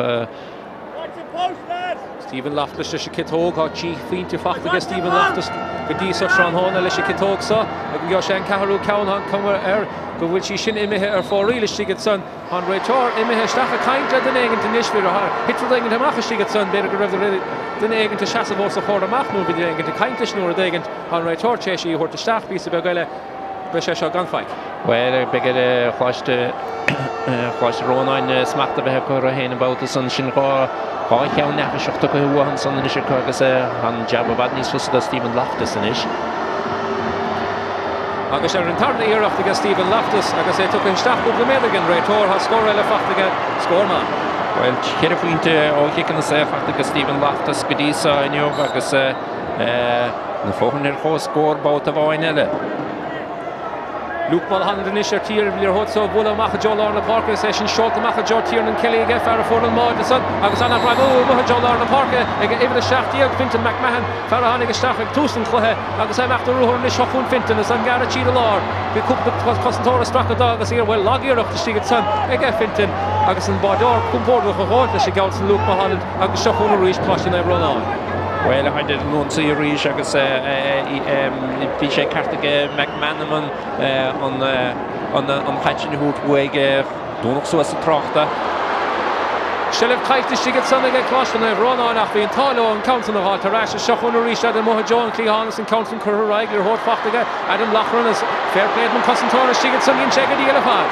Speaker 1: Stephen Loftus leis a kitóg á tí fínte fachta Stephen Loftus go dí sa Tránhána leis a kitóg sa agus go sé an ceharú ceann cumar go bhfuil sí sin imithe ar fóríle sigad son an réitóir imithe stacha caiinte den éigen den isfir a hitru éigen amachcha sigad son beidir go raibh den éigen te seasa bhó sa chóir amach nó bhí éigen te caiinte snúir éigen an réitóir téisi chuirta staach bí sa begaile be sé seo ganfaic.
Speaker 2: Well, begad chláiste Ronan smachta bheith chu a héana báta san sin gá cheann nefa seachta go bhuahan san is agus an jabba bad níos fusa Stephen Loftus in is.
Speaker 1: Agus ar an tarna íireacht agus Stephen Loftus agus é tucha isteach go méidirgan réitóir ha scór eile fachtaige scórma.
Speaker 2: Well, chéir faointe óchican na sé fachtaige Stephen Loftus go dísa inniuh agus na fóchan ar chó scór báta bháin eile.
Speaker 1: Luke Mulholland in isir tír bhíar hót so bhula macha Joe Lorna Páirc sé sin seolta macha Joe Tiernan Kelly ige fear a fór an máid son agus anna bragó macha Joe Lorna Páirc ige éidir a seachtíag Fintan McMahon fear a hánig isteach ag túsan chluthe agus é meachtar ruhúr is seachún Fintan is an gara tíad a lár bhí cúpla cosantóra stracha dá agus ar bhfuil lagíireachta stigad son ige Fintan agus an bádór cumpórda go háit leis gáil san Luke Mulholland agus seachún a ríis pláiste na Ronan.
Speaker 2: Well, I did not see a reach agus bhí sé cartaige McManaman an chaitsin hút bhuaige dúnach suas a tráchta.
Speaker 1: Shelf caiite sigad sanna ag cláiste na Ronan ach bhí an tála an Counton a háilta reis seachún a ríis Adam Moha John Clíhánas an Counton chur raig ar hót fachtaige Adam Lachran is fair played man cosantóra sigad san íon sé go díal a fad.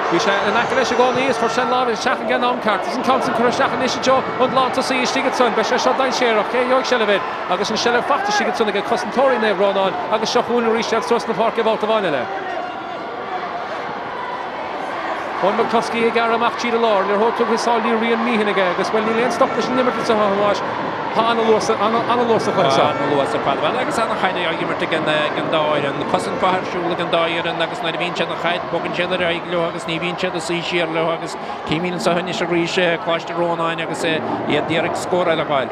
Speaker 1: Bhí sé an aice leis a gáil níos for sin lábh seach an gceann amcart. Is an Council chuir seach an isise Joe an láta sí stigad son, be sé seo dain séireach, cé joig sellefid, agus an sellef fachta stigad son ag cosantóirí na Ronan, agus seo chuúna ríiste sos na Páirc bhálta bhaine. Hon McCluskey ag aramach tíad a lár, níor hótú sáilí rion míhan aige, agus bhfuil ní léon stop leis an nimmarta sa háis. Anna Losa chusa.
Speaker 2: Anna Losa padwa. Agus anna chaide argument gan dáir an cosan páirsúla gan dáir an agus na bhín an chaid bogan cheadar ag leo agus ní bhín chead a Sinsear leo agus címín sa hunne a ríise cláiste Ronan agus iad díarach scóra le gáil.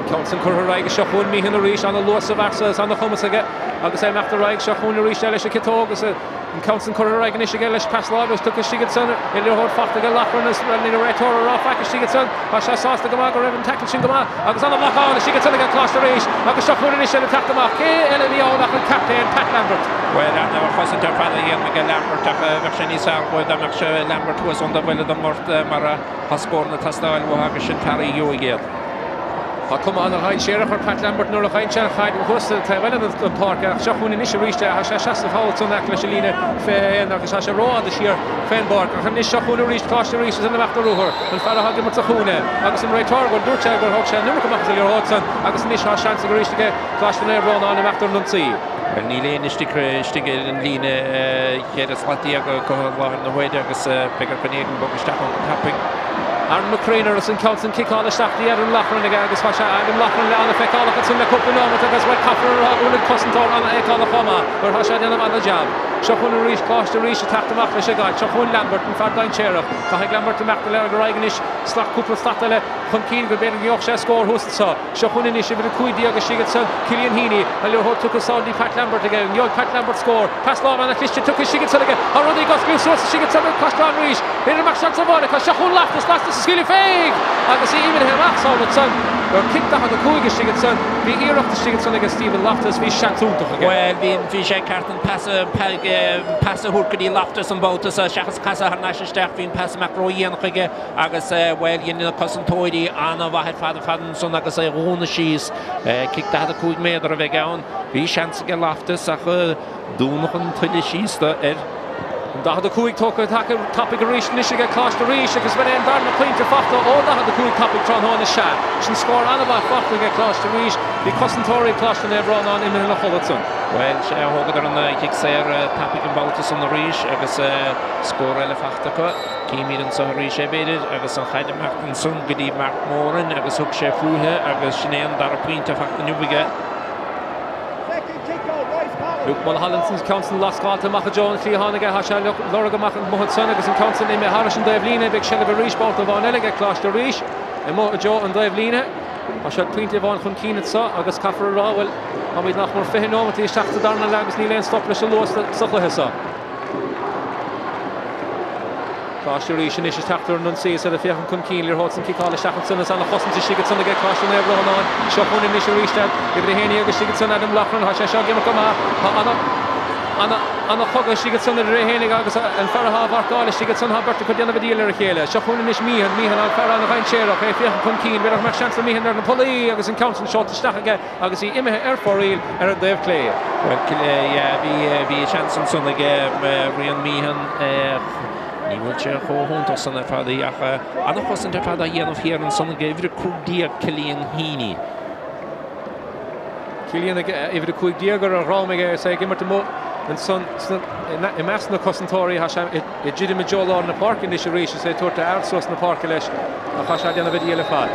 Speaker 1: Council chuir raig seo chun míhan a ríis anna Losa bhesa anna chumas aige agus é meachta raig seo chun a ríis leis a citógus an Council chuir raig níos aige leis paslávus tucha sigad san i leor fachta go lachran is ní réitor a ráfaic sigad san a sé sásta go go raibh an tackle sin go agus anna bhachán sigad san a cláiste ríis agus seo chun níos le taachtamach cé eile bhíánach an captain Pat Lambert.
Speaker 2: Well, anna chosan tar fada héan me Lambert ach bheith sé níos ágóid amach se Lambert was on bhfuile an mort mar a hascór na tastáil bh agus sin tarí jó géad.
Speaker 1: Tá cum an hain séireach ar Pat Lambert nuair a chain se chaid chusta tá bhile an Páirc ach seo chun níos ríiste a sé seasta fáil tún ag leis líne féin agus sé rád siar féin Páirc ach níos seo chun ríist cláiste ríis in bheachta rúthir an fear haga mar chúne agus an réitar go dúirte gur thug sé numar goach ar hásan agus níos há seansa go ríiste cláiste na Ronan an bheachtar nunsaí.
Speaker 2: Well, ní léon stigil an líne chéad a slatí go láthir na hhuiide agus begur panégan bogisteach an tapping.
Speaker 1: Aaron McCrainer is an Council kickála seachtaí ar an lachran aige agus bha sé an lachran le anna feicálacha tún le cúpla nómata agus bhfuil caafar úna cosantóir anna éála chuma ar tha sé déanamh anna jab. Seo chun ríis cláiste ríis a teachtamach leis a gáid, seo chun Lambert an fear dain séireach. Tá ag Lambert a meachta le go raigenis slach cúpla stata le chun cín go beidir gheoch sé scór húsatá. Seo chun inis i bhfuil cuidí agus sigad san Cillian Heaney a leor tucha sáilí Pat Lambert aige, an Pat Lambert scór. Pasláv anna cliste tucha sigad san aige, a rudí goscú suas sigad san Castán ríis. Beidir amach sean sa bhána, seo chun lachtas sciúla féig agus íominn heach sáil san ar cinnta a cúige sigad san bhí iireachta sigad san agus Stephen Loftus bhí seanúntaach aige.
Speaker 2: Well, bhí sé cartan pasa húrcadí Loftus an bótas a seachas casa ar náisisteach bhín pasa macróíon chuige agus well dhéanana cosantóirí anna bhaid fadan son agus é róna síos cinnta a cúig méadar a bheith ann bhí seansa go Loftus a chu dúnach an tuile síosta
Speaker 1: Da had the cuig topic a ríis níige cláiste ríis agus bfuil an darna pointer fachta ó da had the cuig topic tron hána se. Sin scór anna bh fachta go cláiste ríis bhí cosantóirí cláiste na Ronan imime na cholatson.
Speaker 2: Well, sé hógad ar an séir topic an bátas an ríis agus scór eile fachta chu cíimíad an sa ríis é beidir agus an chaide meachtain sun go dtí Mark Moran agus thug sé fuaithe agus sinnéan dar a pointe fachta nubaige.
Speaker 1: Luke Mulhollandson's Council lascáilta macha Joan Clíhanige ha sé Lurgan macha mohad son agus an Council ime Harris an Daobh Líne beag sele ríis báilta bháin eile cláiste ríis I mo Jo an Daobh Líne ha sé puinte bháin chun cíine sa agus caafar ráhfuil a bhíad nach mar fihin nómatí seachta darna le agus ní léon stop leis a luas suchlaithe sa. Cláiste ríis sin is teachtar an sí a fiochan chun cín ar hót an cicála seachan sunna sanna chosanta sigad sanna ggé cláiste na Ronan seo chun inis a ríiste i bhí héine agus sigad sanna Adam Lachlan ha sé seo gimar cumá anna chogad sigad sanna réhénig agus an feartha bharcála sigad sanna berta chu déanamh díal ar a chéile seo chun inis míhan an fear an bhain séireach é fiochan chun cín beidir mar seansa míhan ar na polaí agus an Council seáta stachaige agus í imethe ar fóríil ar an Daobh Clay.
Speaker 2: Well, bhí seansan sunna rion míhan ní bhfuil sé chóthúnta sanna fadaí ach anna chosanta fada dhéanamh hir an sanna bhíidir cúigdíag Cillian Heaney.
Speaker 1: Cillian bhíidir cúigdíagar a rámaige sé gimmar mó an son I meas na cosantóirí ha sé I ddíidir me Joe na Páirc in is ríis sé tuairta airsos na Páirc leis a cha sé déanamh díal fad.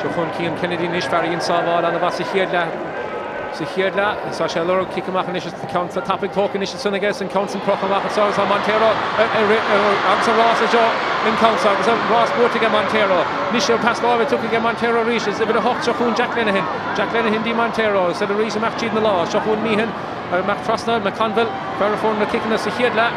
Speaker 1: Seo chun Cian Kennedy níos fearíonn sábháil anna bh sa chéad le sa sé Lurgan kickamach is the Council topic talking is sunna gas and Council Chrócaigh so Montero agus Ross Jo in Council agus Westport to Montero Michelle Pasláve took again Montero reaches a bit of hot chun Jack Lenihan di Montero so the reason machid na lá chun míhan Mac Trostna McConville Fairphone na kicking us a chéad le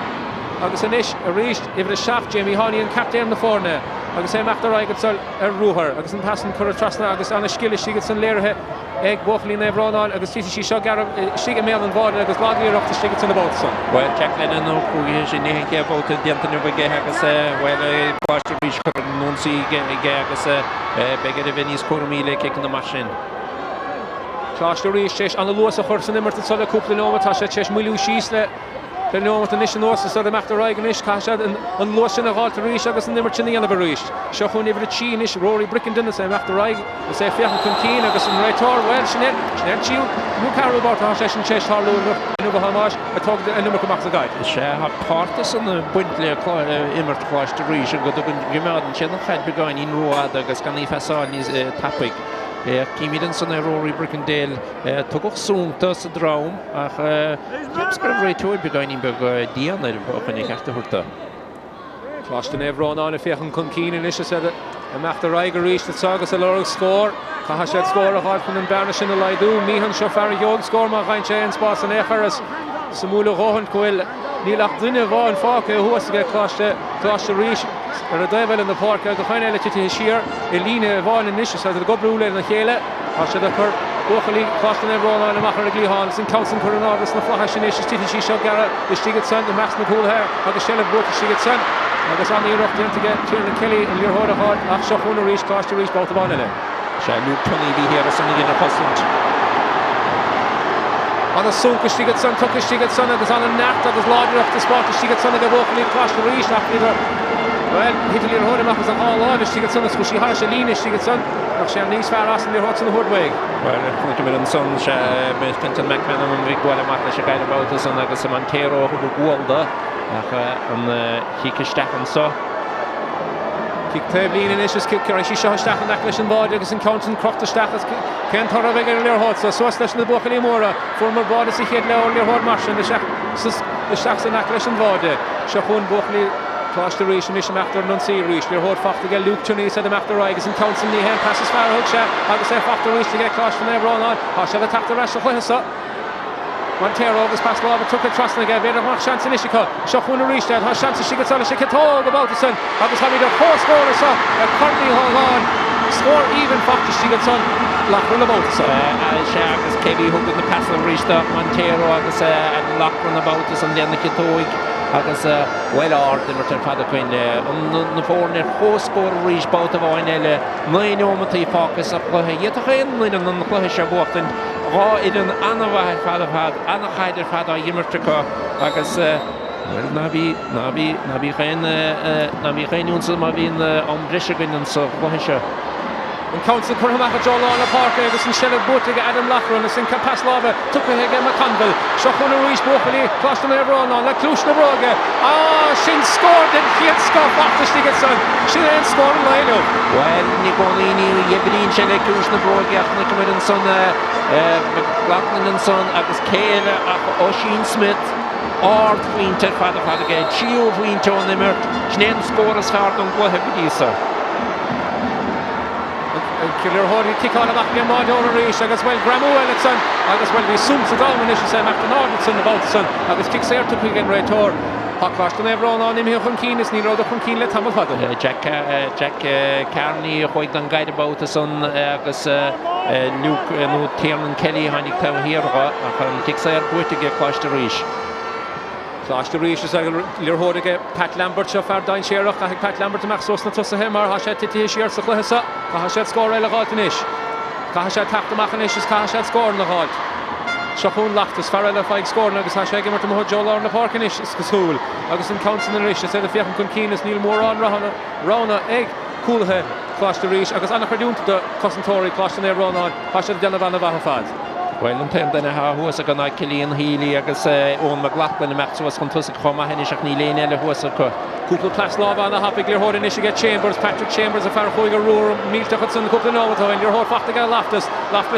Speaker 1: agus inis a ríist I bit a shaft Jamie Honey and captain na fórne agus é meachtar aige sol rúthar agus an pasan chur Trostna agus anna skille sigad san léirithe ag bochlí na Ronan agus tí sí seo gar sigad mé an bhád agus lágaíocht sigad san na bóta son.
Speaker 2: Well, Jack Lennon ó cúige sin ní cé bóta diantanú bige agus well páiste ríis chu nónsaí ige agus begur a bhíníos cuairmíle kicking na masin.
Speaker 1: Cláiste ríis téis anna luas a chur san immert sola cúpla nóma tá sé téis milliú síos le le leomta níos an ósa sa meachtar raig níos caiise an losin a gáilta ríis agus an nimmer tíine anna ríis. Seo chun ibre tí níos Rory Bricken duna sé meachtar raig is é fiachan chun cín agus an réitor well sinné tíú mú carú bart á sé an téis hálú nu hamáis a tug an nummer goach a gaid.
Speaker 2: sé ha pátas an buintle immert chláiste ríis go gemáden sin chaid begáin in roiad agus gan í fesáil níos tapig. Cíimian san Rory Brickendale tugoch súnta sa drám ach jebsgur réitúir begáin be díana chunig cheachta thuirta.
Speaker 1: Cláiste éh Ronan a fiachan chun cíine is sé a meachtar raig a ríis na sagus a lorug scór. Caha sé scór a háil chun an berne sin a leidú, míhan seo fear jog scór má gain sé an spás an écharas sa múla róhan coil nílach duine bháin fáca a thuasaige cláiste ríis ar a daibhil in na Páirc go chaine eile tití siar i líne bháin in níos a go brúla na chéile a sé a chur buchalí cláiste éh Ronan a machar a glíháin sin cásan chur an áras na flacha sin is tití sí seo gara is tígad san de meas na cúlthir agus séle bút tígad san agus an íirecht diontaige tíar na Kelly in líorthód a háil ach seo chun a ríis cláiste ríis báta báin eile.
Speaker 2: sé lú tunní bhí héar a sanna gin a poslant.
Speaker 1: An a súncas tígad san tuchas tígad san agus an a necht agus láidireacht a spátas tígad san a go buchalí cláiste ríis ach idir well, hital íor hóid amachchas an háláid is tígad san go sí háir sé líne tígad san ach sé níos fear as an líor san na húdweig.
Speaker 2: Well, chunig mid an son sé bes Pinton McMahon an bhí gháil amach leis a gaiile bátas an agus am an téro chu gúilda ach an chiicistechan so.
Speaker 1: Kick tablín in is kick ar sí seo stachan nach leis an báid agus an countin crochta stachas cén tar a bheith ar leorthód so suas leis na buchalí móra formar bád is i chéad leor leorthód mar sin de seach san nach leis an báide seo chun buchalí cláiste ríis an is meachtar an sí ríis leorthód fachta ge lúptúní sa de meachtar agus an countin ní hen passes fearthóg sé agus é fachtar ríis ge cláiste éh Ronan á sé a tapta reis a chluisa Montero agus pas lába tucha trasna ge beidir mar chance in isisicá seo chun a ríistead há chance sigad sala sé cetóg a bátasan agus ha idir fóscóir sa a Corny Hogan scór even fachta sigad san lachrún a bátasan.
Speaker 2: sé agus cébí thugad na pasla ríiste Montero agus an lachrún a bátas an déanana cetóig agus well ard in mar fada chuin na fórnir fóscóir ríis báta bháin eile nainómataí fácas a chluthe dhéitachéin líon an chluthe se bhachtain rá idir an anmhaid fada fad anna chaidir fada dhimmartecha agus na bhí chéinúnsa má bhíon an brisegainn an sa chluise.
Speaker 1: An council churhamach a Jolan a Páirc agus an sellad bútige Adam Lachran as in capas lába tuchaige McConville seo chun a ríis buchalí cláiste éh Ronan le clúis na bróga sin scór den chiad scór fachtas tígad san sin éon scór an leilú.
Speaker 2: Well, ní gcónaíní dhéibríonn sé le clúis na bróga ach na cumid an son McLachlan an son agus céile ach Oisín Smith ard faointe fada ge tíú faointe an imirt snéan scór as fearr an gluthe bidísa.
Speaker 1: Cilir hóirí ticáin amach bhí máid óna ríis agus bhfuil Gramú Elliotson agus bhfuil bhí súmsa dáman is sé meachta nádasan na bátasan agus Sinsear tuchaigh an réitor cláiste éh Ronan imí chun cín is ní ráda chun cín le tamil fada.
Speaker 2: Jack Carney chuig an gaiide bátasan agus Luke nó Tiernan Kelly hánig táhíarga ach an Sinsear buitige cláiste ríis.
Speaker 1: Cláiste ríis is leorthódige Pat Lambert seo fear dain séireach a Pat Lambert amach sos na tusa mar há sé tití siar sa chluisa há sé scór eile gáilta níis. Cá sé taptamach an is cá sé scór na gáilt. Seo chun lachtas fear eile feig scór agus há sé gimmart amth Jolan na Páirc is go súil agus an council an ríis sé a fiachan chun cín is níl mórrán Rona ag cúlathe cláiste ríis agus anna chuúnta de cosantóirí cláiste éh Ronan há sé deanna bhena bheitha fad.
Speaker 2: Well, an taim dana ha huasa gan Cilíon Healy agus ón McLachlan na meachtas chun tusa chuma henna seach ní léine eile huasa chu.
Speaker 1: Cúpla plas lába anna hapig leorthód in isige Chambers, Patrick Chambers a fear chuig a rúr mílta chud san cúpla nómatáin leorthód fachta gal Loftus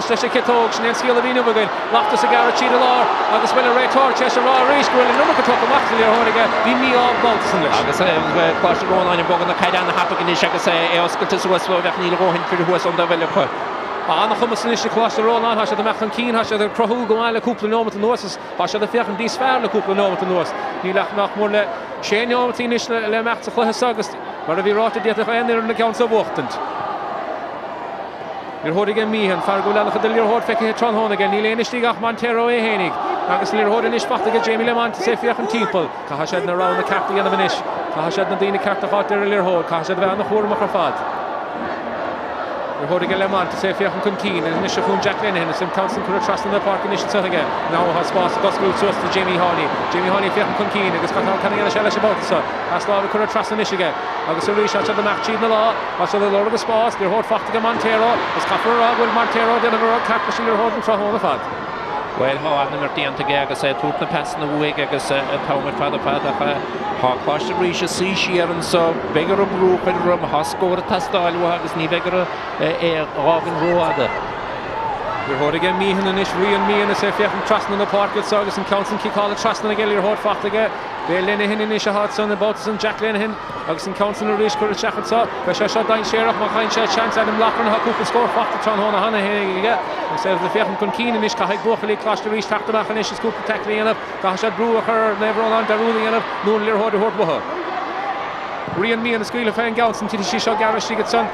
Speaker 1: leis sé cetóg snéan scial a bhíú bagain Loftus a gara tíad a lár agus bhfuil a réitor teis a rá ríis gohfuil an numach atá amachta leorthódige bhí mí á báiltas leis.
Speaker 2: Agus cláiste Ronan in bogan na caiideanna hapig in is agus oscailtas huas bheith níl róhin fyrir huas an bhfuil chu.
Speaker 1: Anna chumas is cláiste Ronan há sé a mechan cín há sé a crothú go bhile cúpla nómata nuas há sé a fiochan díos fearr le cúpla nómata nuas. Ní leach nach mór le sé nómatí is le meachta chluithe agus mar a bhí ráta déach aonar na ceann sa bhachtant. Leorthódige míhan fear go lecha de leorthód feice tráthnóige ní léana istíigh Montero é hénig agus leorthód in is fachtaige Jamie Lemont sé fiochan timppel cá sé na rá na carta dhéanamh inis cá sé na daoine carta cháir leorthód cá sé bheith na chóramach ar fad. You're holding a lemon to say if you can keen and initial from Jack Lennon and some Townsend could trust in the Páirc initial Sathairn. Now has spots got school to us to Jamie Hawley. Jamie Hawley if you can keen and it's got how can get a shell about so. As law we could trust in Michigan. Agus a reach out to the match in the law. As the Lord of the spots, they're hold fact to Montero. As Capper will Montero deliver a cap to your holding from home the fad.
Speaker 2: Well, how I'm not the agus tút na pass na bhuaig agus támar fada há cláiste ríise Sinsear an so begur a grúpa rum hascóir a tastáilú agus ní begur ágan róada.
Speaker 1: You're holding again me and ish Rian me and a safe and trust in the Páirc with Saugus and Council keep all the trust in again your hold fact again. Peil Linehan in ish a hot son about and Jack Linehan. Agus and Council and Rish could check it so. But shot down share of my kind chance Adam Locker and Hakup score fact to Tron Hona Hana here. Instead of the Fiach and Keen and Ish Kahig Bochely clash to reach tack the back and ish scoop tackling enough. Gosh at Brewer her never on the ruling enough. No near hold Boha. Rian me and the school of Fan Gouts and Tishi shot Garrish she gets on.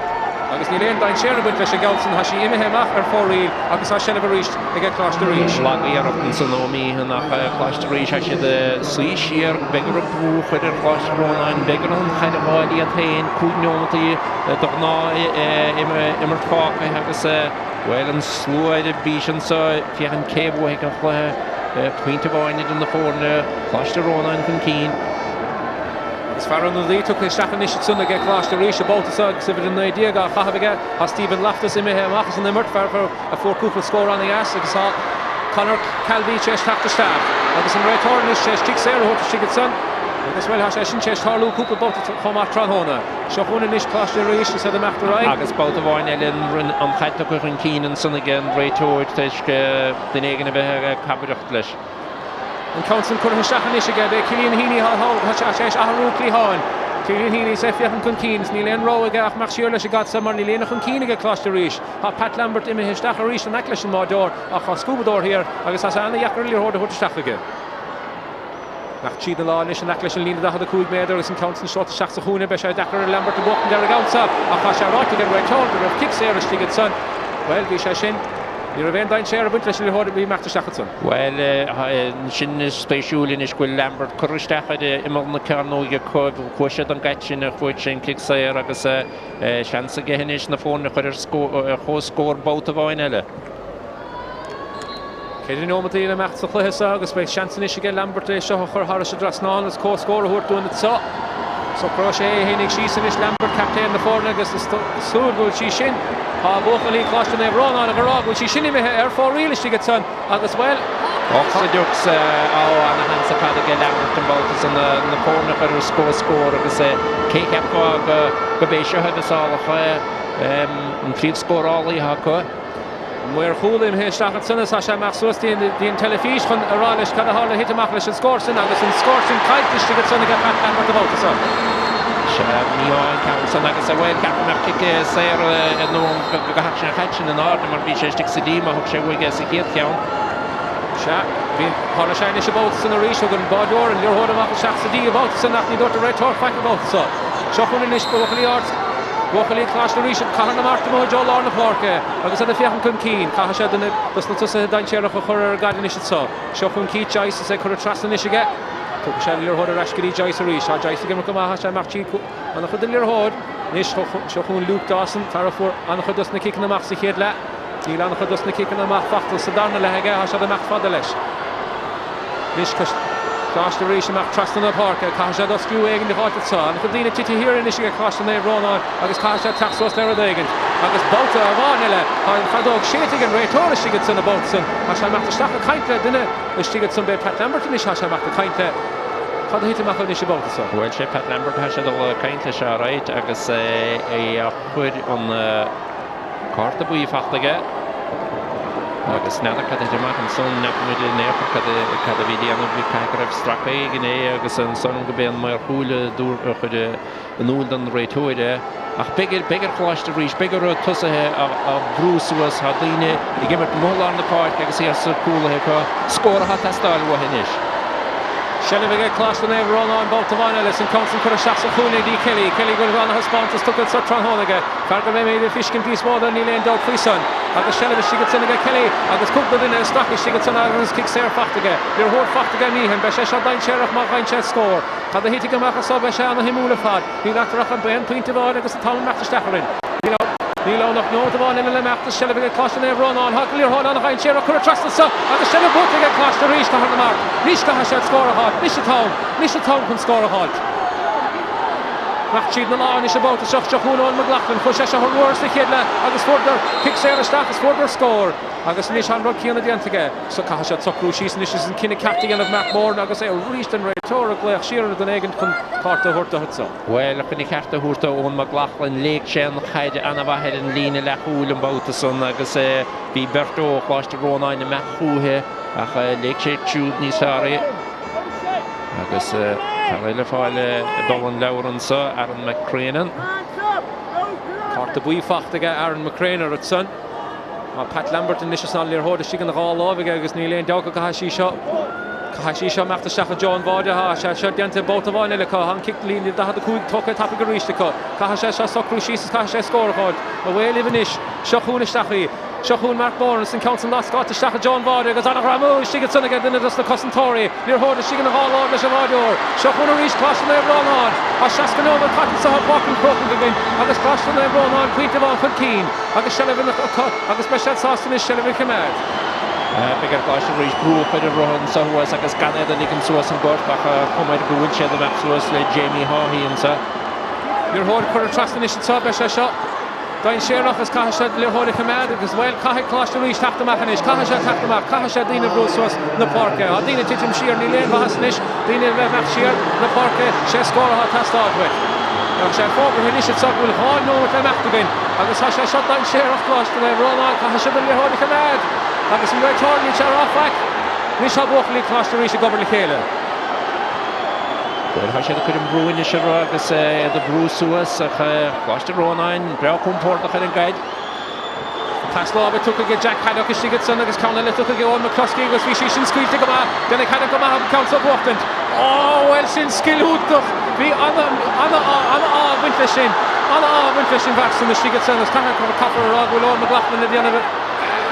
Speaker 1: Agus ní léon dain séar bud leis a Gouldson has she imithe amach fóríl agus has sinna bhríist ag cláis de ríis.
Speaker 2: Lágaí ar an nóí nach cláis de ríis has de Sinsear begur a brú chuidir cláis Ronan begur an chaide bháilí a tain cúneomtaí doná imar Chrócaigh agus well an slúid a bís an so fiachan cébú ag an chluthe puinte bháinid in na fórne cláis de Ronan chun cín.
Speaker 1: As far as the took his staff initial son to get class to reach about the side, so an idea got Chahaviga, has Stephen Loftus in here, Marcus in the Murt for a 4-couple score on the ass, because Conor Calvi chest half the staff. Agus an réitor in his chest, Sinsear who to get son. Agus well has sin chest Harlow couple about to come at Tronhona. Shopun in his class to reach, said the after right.
Speaker 2: Agus both of one Ellen run on Hatta Kuchen Keen and son again, réitor to the Negan of a Cabirachlish.
Speaker 1: And Council couldn't stack an issue again. Killian Heaney Aharukli Hon. Killian Heaney said Fiachan Kunkeens, Nilen Rowagach, Maxurlish got some money, Lena Kunkeeniga cluster reach. Pat Lambert in his stack a reach and necklace in my door, a scuba door here. I guess I only really hold the hood stack again. Nach chi the law nish necklace and Lena the Coog made there is in Council shot the Shacks of Huna, Besha Dakar Lambert to walk and there again. A Kasha right to get right told, but if kicks there, she gets son. Well, Bisha You're a dain share a bit less than we Master Shackleton.
Speaker 2: Well, sin is spéisiúil in Iscuil Lambert chuiristeach imar na carnóige cuaisiad an gaitin a chuid sin Sinsear agus seansa gehinis na fórna chuir chóscór bóta bháin eile.
Speaker 1: Céidir nómatí na mecht sa chluthesa agus bei seansan isige Lambert seo chur Harris a drasnán as cóscór a thuir dúin it so. So Croce hinnig sísan is Lambert captain na fórna agus súd bhfuil sí sin. Tá bóchalí cláiste na Ronan a gorá bhfuil sí sinna mithe fórílis get son agus well.
Speaker 2: Dukes an hansa padige Lambert an Baltas an na fórna chuir scór agus céceapá go béisio agus álacha an tríomh scórálaí hacu.
Speaker 1: Muir chúlim hé stachad sunnas a sé meach suastíon díon telefís chun arális cad a hála hit amach leis an scórsin agus an scórsin caiitis go sunna Pat Lambert a Baltas.
Speaker 2: Níáin Council agus a bhfuil ceapach séir nó go hat sin chaitsin an áda mar bhí sé stig sa díma thug sé bhuaige sa chéad ceann.
Speaker 1: Bhín hála sé is a Baltas an a ríis an bádóir an leorthód amach seach sa dí a Baltas nach ní dúirta réitor feic a Baltas. Seo chun in is bóchalí ort. Bóchalí cláis na ríis caithar na Marta mó Joe Lár na Páirc agus a Fiachan chun cín caithar sé duna dus na tusa dain séireach a chur ar gaidan is so. Seo chun cí Joyce is chur trasna is aige. Tucha sé leorthód a reiscirí Joyce a ríis. Joyce gimar go maithe sé martí an chud den leorthód. Nis seo chun Luke Dawson farafór an chud dus na cícan amach sa chéad le. Níl an chud dus na cícan amach fachtal sa darna le aige a sé amach fada leis. Nis Cláiste ríis amach trasna na Páirc caithar sé dus fiú éigean de bháite sa. An chud dína tití hir in is aige cláiste na Ronan agus caithar sé taxos le éigean. Agus bóta a bháin eile an fadóg séitigh an réitóir is sigad san a bóta a sé amach staach a cainte duine is sigad san bé Pat Lambert in is a sé amach a cainte. Cad hit amach an is a bóta sa.
Speaker 2: Bhfuil sé Pat Lambert has sé dul cainte se ráid agus a chuid an carta buí fachtaige. Agus nada cad amach an son muid néfa cad a bhí déanamh bhí caigrah strapaí gné agus an son go béan mar chúla dúr chud an úl an réitóide. Ach begur chláiste ríis, begur tusathe a brúsúas ha daoine I gimmert móla an na Páirc agus ar sa cúlathe chu scór a testáil wahinis.
Speaker 1: Shelly cláiste na Ronan Baltavan Ellis and Council could have shots of Hogan D. Kelly. Kelly goes on her sponsors took it to Tronhonaga. Fargo made the fishing piece more than Neil Dog Freeson. Agus Shelly she gets in again Kelly. Agus cooked in a stock she gets on Agus kicks there Fachtiga. Your whole Fachtiga me him Besha shot down share of Marvine chest score. Had the hitting a Maka so Besha on him Ulafad. He got rough and Ben point to board agus the town match Stafferin. You know Níl nach nódháin in le meachtas sele big costan é Ronan haglíor há nach ein séar chu trasta sa agus sele bóta costa ríis go na mar. Níos go sé scóraá, níos a tám chun scóraá. Nach siad na láin is a bóta seach Chrócaigh McLaughlin chu sé se thuúir sa chéadle agus fordar kick séar isteach is fordar scór. Agus níos an rud cíanna diantaige so cai sé socrú síos níos is an cinenne captaí an Mac Moore agus é ríist an réitóir a gléach siar den éigen chun carta thuirta hutsa.
Speaker 2: Well, chun carta thuirta ón McLaughlin léic sé an chaide anna bhaid an lína le chúil an bóta san agus bhí bertó chláiste Ronan na meachúthe ach léic sé trúd níos ára agus le fáile dul an leabharan sa Aaron McCranan.
Speaker 1: Carta buífachtaige Aaron McCranan at son. Pat Lambert in Nishas Nallir Hoda she can all love agus Neil Doga Kahashi shot. Kahashi shot after Shacha John Vada ha shot Dente Botavan Elika han kicked lean the had the cool toka tapiga reach the cut. Kahasha Sokru she's Kahasha score hard. Away livinish Shahun Shachi. Shahun Mark Borns and Council Lost got to Shacha John Vada goes on a Ramu she gets on again in the Cosentori. Near Hoda she can haul on the Shavador. Shahun reach clash and Ronan. Shaskanova cotton saw walking Chrócaigh again. Agus clash and Ronan Queen of on Keen. Agus Shelevin agus special sauce in Shelevin command.
Speaker 2: Bigger clash and reach brew for the Rohan so was agus Canada Nicken Source and Gortbach come out good shed the Maxwell Jamie Hawley and so.
Speaker 1: Your whole current trust in shot by shot. Dain Sherlock as Kahasha Lurgan command as well. Kahik clash to reach tap the machinish. Kahasha tap the mach. Kahasha Dina Bruce na Páirc. Dina Titim Shear ni Lane Bahasnish. Dina Mach Shear na Páirc. She score ha test out with. She forward hinish it will hard no with the mach again. Agus Hasha shot Dain Sherlock clash to Ronan Kahasha Lurgan command. Agus in return ni Char off back. Nisha Buckley clash to reach the Goberly Kayla.
Speaker 2: Well, Hasha could improve in Shira agus the Bruce was clash to Ronan. Brau Kumport the guide.
Speaker 1: Pass lob it took a Jack Haddock as she gets on agus County took a go on McCluskey was we she squeeze to go back. Then I kind of come out counts up often. Oh well sin skill hoot be on windfishing back so she gets on as kind of cover rod with on McLaughlin at the end of it.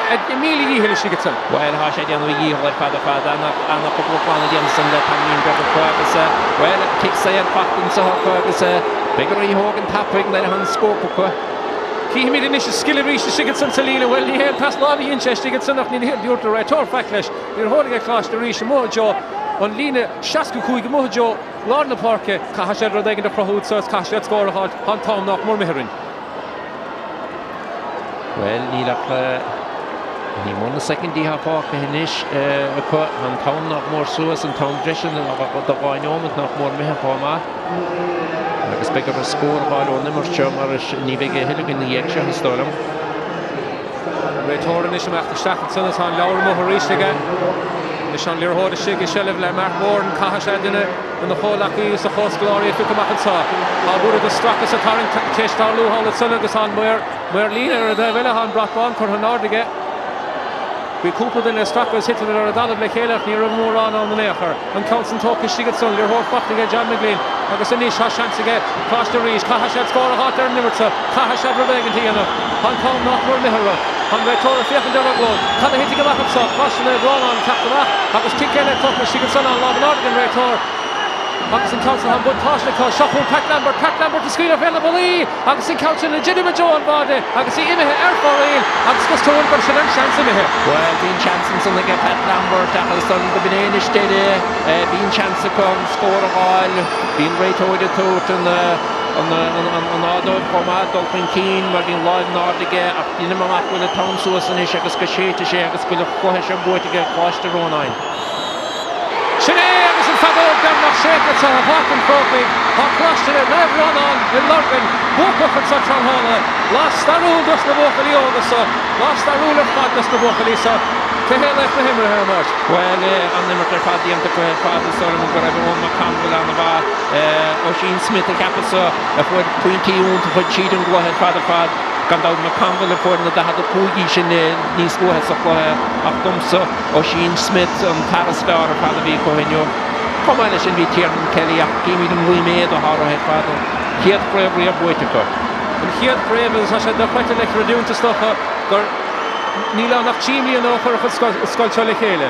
Speaker 1: Immediately he she gets on.
Speaker 2: Well, Hasha the other year like father and a couple of one again some that Hamlin got the was well kicks say and packed and so was bigger Hogan tapping that hand scope
Speaker 1: He made initial skill reach the Sigurdsson Salina well he had past lobby in chest Sigurdsson nach ni the other right or backlash you're holding a clash to reach Mojo on Lina Shasku Kuig Mojo Lord na Páirc Kahasha rodegen the prohud so Kahasha score hard on Tom knock more Meherin
Speaker 2: well Nila Ní mna second dí Páirc hinish an town nach mór suas an town dresin do bháinómad nach mór mithe fáma. Agus begur a scór bháil nimar seo mar ní bheith hiilegan na dhéag se an stólam.
Speaker 1: Réitóran is amach staach san an leabhar mo ríiste is an Lurgan is sig Shellev le Mark Moore and Kahasha dinne and the Cholaki is the host glory if you come up and saw. Buru the struck as a Sathairn test our Luhal the son of the son where Lina the Villahan brought on for her Nordige. We coupled in a struck was hit with a dollar like Halef near a more on the Necher and Council talk is she gets on your whole fuck to get John McLean. Agus a niche chance again cross the reach Kahasha score a hot there Nimmertsa Kahasha Rebecca Tiana on Tom not more Mihara on the Torah Fiach and Deraglow can they hit to go back up so cross the Ronan tap the back Agus kick in it talk she gets on Love Nordigan Tor Agus in Council han bud Páirc Shachun Pat Lambert to screen available Agus in Council legitimate Joan Bade Agus in Imihe for real Agus goes to win for Shannon chance Imihe
Speaker 2: well being chances on the get Pat Lambert Agus done the Benanish Dede being chance to come score a while being right over the tote on Adolf from Dolphin Keen mar being live Nordige in the map with the town source and Agus Kashete Agus with a Kohesh and boy to get cross to Ronan Fabio down nach Shaker to a hot and Chrócaigh hot clash to it now Ronan in Lurgan woke up at Sathairn Hall lost the rule dus na Buckley August lost the rule of fad dus na Buckley so to hell left the him how much well on the matter fad the to fad the sort of go everyone McCampbell on the bar O'Sheen Smith the captain if we're pointy on to put cheating go ahead fad gan daw McCampbell for na had the Poogie sin ní scoha sa achtumsa O'Sheen Smith on Paris Star fad the go henyo Come on, it's in the Tiernan Kelly. Give me them we made the horror head father. Here, brave, we have waited for.
Speaker 1: And here, brave is I said they're quite like redoing to stuff. They're Nila nach Chimley and over for Sculpture Kele.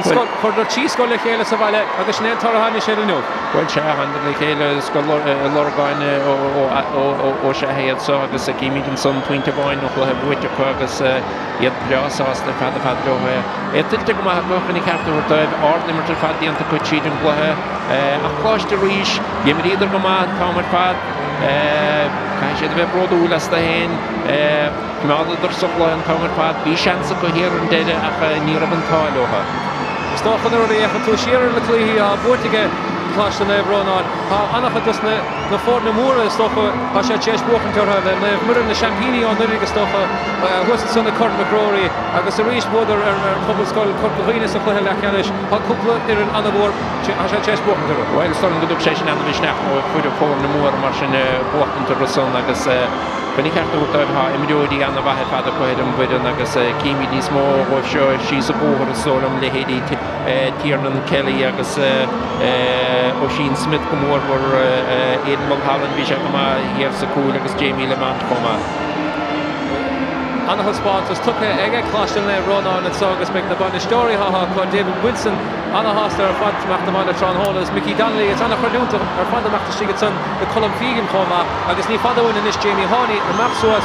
Speaker 1: chuir tí scoil chéile sa bhaile agus snéad tarthaine sé nó.
Speaker 2: Well se handle le chéile scoil Lurgan ó se héad so agus a cíimiigin son puinte bháin nó chutha buite chu agus iad breásásta fad lothe. Tiltte go gochan í ceartúirtaid ardnimartar fad díanta chu tíad an gluthe ach chláiste ríis dhéimar idir go támar fad cai sé bheith brodúlas a héin cumádaidir sochla an támar fad bhí seansa go héar an deile ach ní rah an táilotha.
Speaker 1: Stochan ar écha tú siar le clúthaí a búirtige Cláiste na Ronan. Tá anach dus na fór na móra stocha tá sé téis buchan teartha le na muir na champíní an nuige stocha thusa sanna cort na gróirí agus a ríis bódar ar pobl scoil corpaghine sa chluithe le cheannis tá cúpla ar an anabhór tá sé téis buchan teartha.
Speaker 2: Well stoilm go dúb sé sin anna bhisneach ó chuidir fór na móra mar sin buchan teartha son agus When I have to go ha immediately on the back of the Quaidum with an agus Kimi this more or sure she's a board of Solom Lehedi Tiernan Kelly agus O'Sheen Smith come over Aidan Mulholland Bishakama here's a cool agus Jamie Lemont come
Speaker 1: Anna sponsors took a clash in there Ronan and Saugus make the bunny story haha called David Wilson Anna Hoster fad macht the Tron Hall is Mickey Donnelly it's Anna Cardunta her father macht the Stigetson the Colum Fegan coma agus ní father in this Jamie Honey and Maxwas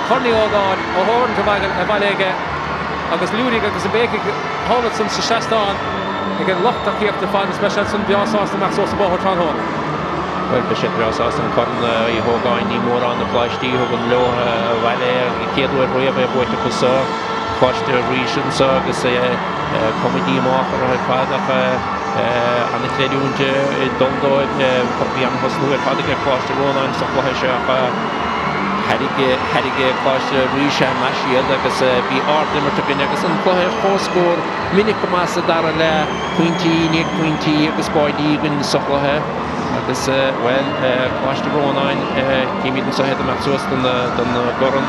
Speaker 1: Corny Hogan a horn to Valega agus Ludig agus a Baker Holletson Shastan again locked up here the fan special some Biasas the Maxwas about Tron Hall.
Speaker 2: Well, the shit was awesome. Cotton, Hogan, ni more on the flash. Die Hogan low, Valer, kid with Ray, boy to Kusa, Quash the region, so I say, comedy marker, her father, and the Cledun, Dondo, Copian was new, father get Quash the Ronan, so Hadige, Quash the Risha, Mashia, that was be art limit to be next and play four score, Minicomasa Darala, 20, near 20, the boy Deegan, Soklahe. Agus Cláiste Ronan cíimiid sa head Maxwas don goran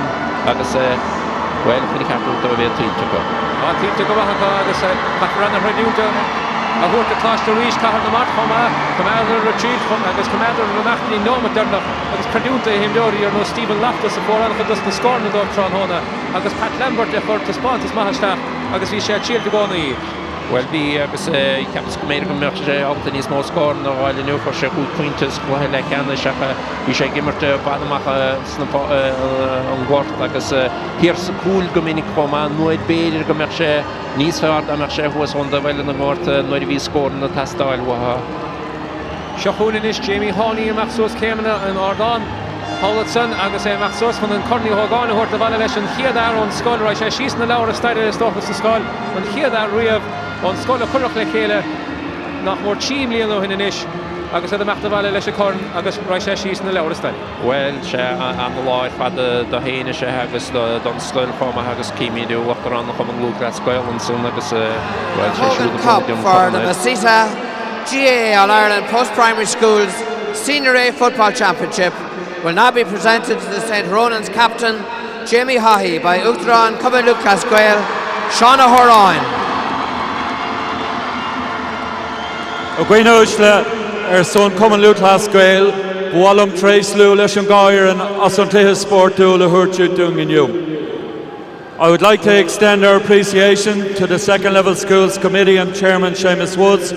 Speaker 2: agus chunig capú do bhéh títe go.
Speaker 1: Títe go bhacha agus ranna radúta a bhuairta Cláiste ríis cahar na mat chuma Commander Retreat agus Commander Renachtaí nóma dernach agus Cardúnta himdóí ar nó Stephen Loftus a fórannach dus na scór na dó Tron Hona agus Pat Lambert a chuir taspátas maithaisteach agus bhí sé tíir do gánaí.
Speaker 2: Well, the Caps American Merchant often is more score no while the new for good pointers for like and the Shaka we shall give it Badamacha on board like as here's a cool Dominic Roman no it better Merchant Nice for the Merchant was on the well in the north no we scored in the test style
Speaker 1: Shahun is Jamie Honey and Maxos Kemena and Argon Holletson agus Maxos van den Corny Hogan hoort de Valelation hier daar on Skull right she's na Laura Steider stoffes de Skull and hier daar Rev on Skull church le chéile nach mór tíim líon hin inis agus a meachta bhile leis a corn agus right she's na Laura Steider.
Speaker 2: Well se an the láir fad do héine se agus don Skull chuma agus cíimiú wachtar an chum an lúgra Skull and son agus
Speaker 3: Hogan Cup for the Masita GAA All-Ireland Post-Primary Schools Senior A Football Championship will now be presented to the St. Ronan's captain, Jamie Haughey, by Uachtaráin Cumann Lucas Gael, Seán Horan.
Speaker 4: Gwainúisle son Cumann Lucas Gael, Bhualam Trace Lou leis an gáir and Asantithe Sportú le Hurtú Dunginiu. I would like to extend our appreciation to the second level schools committee and chairman Seamus Woods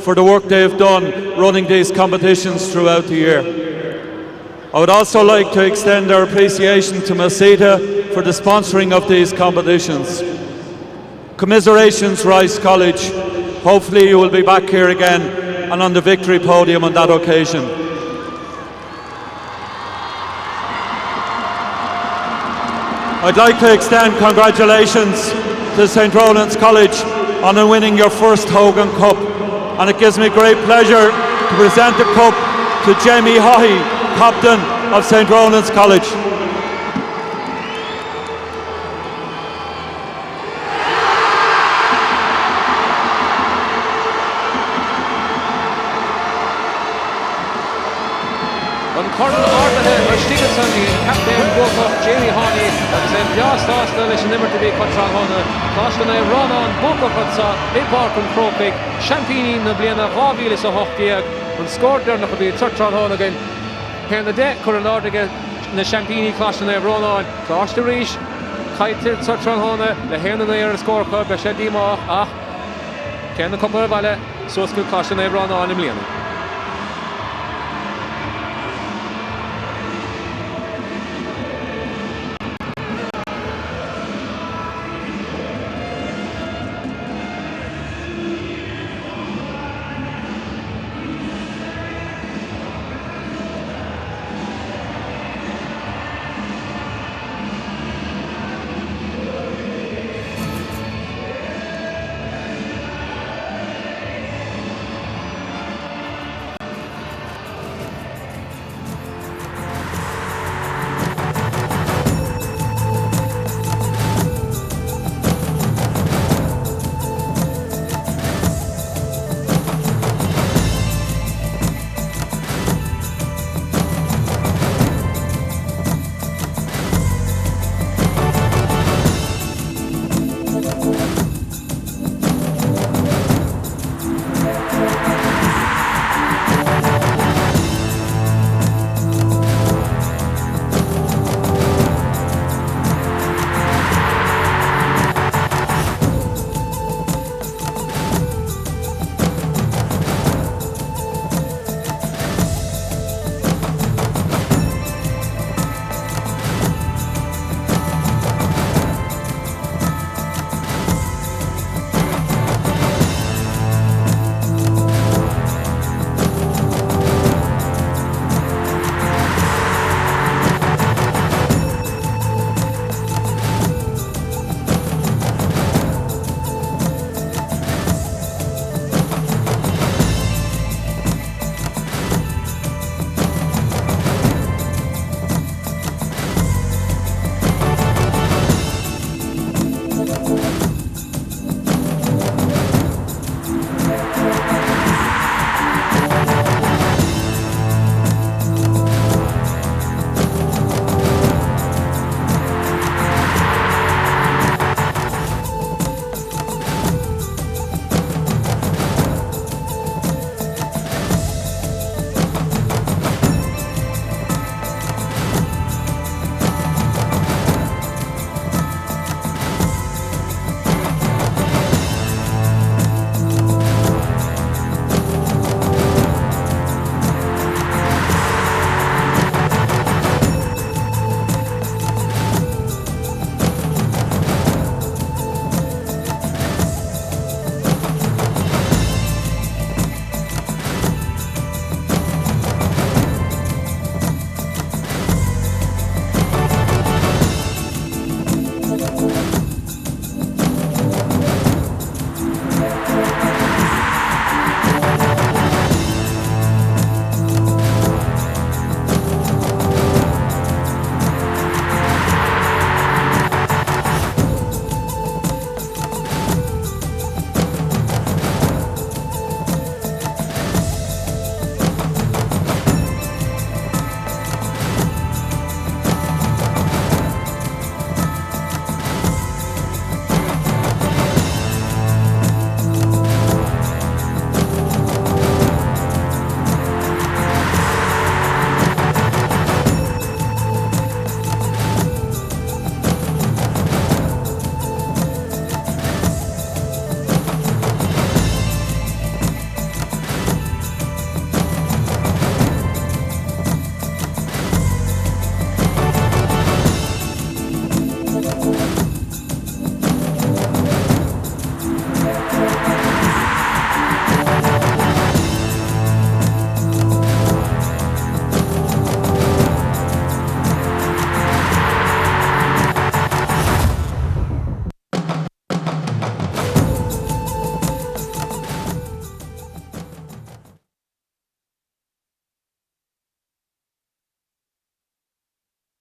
Speaker 4: for the work they have done running these competitions throughout the year. I would also like to extend our appreciation to Masita for the sponsoring of these competitions. Commiserations Rice College. Hopefully you will be back here again and on the victory podium on that occasion. I'd like to extend congratulations to St. Ronan's College on winning your first Hogan Cup, and it gives me great pleasure to present the cup to Jamie Haughey, captain of St. Ronan's College.
Speaker 1: Captain Jamie Haughey agus Biastásta leis an nimmer to be Tron Hona Cláiste na Ronan Bócafadsa Páirc an Chrócaigh Champíní na bliana 2008 an scór dernach a bhí Tron Hona again here na de chur an áige na Champíní Cláiste na Ronan Cláiste ríis caiitir Tron Hona le héna na ar an scór club be sé díach ach Ken a couple of bhile, so it's good caution over on im Liana.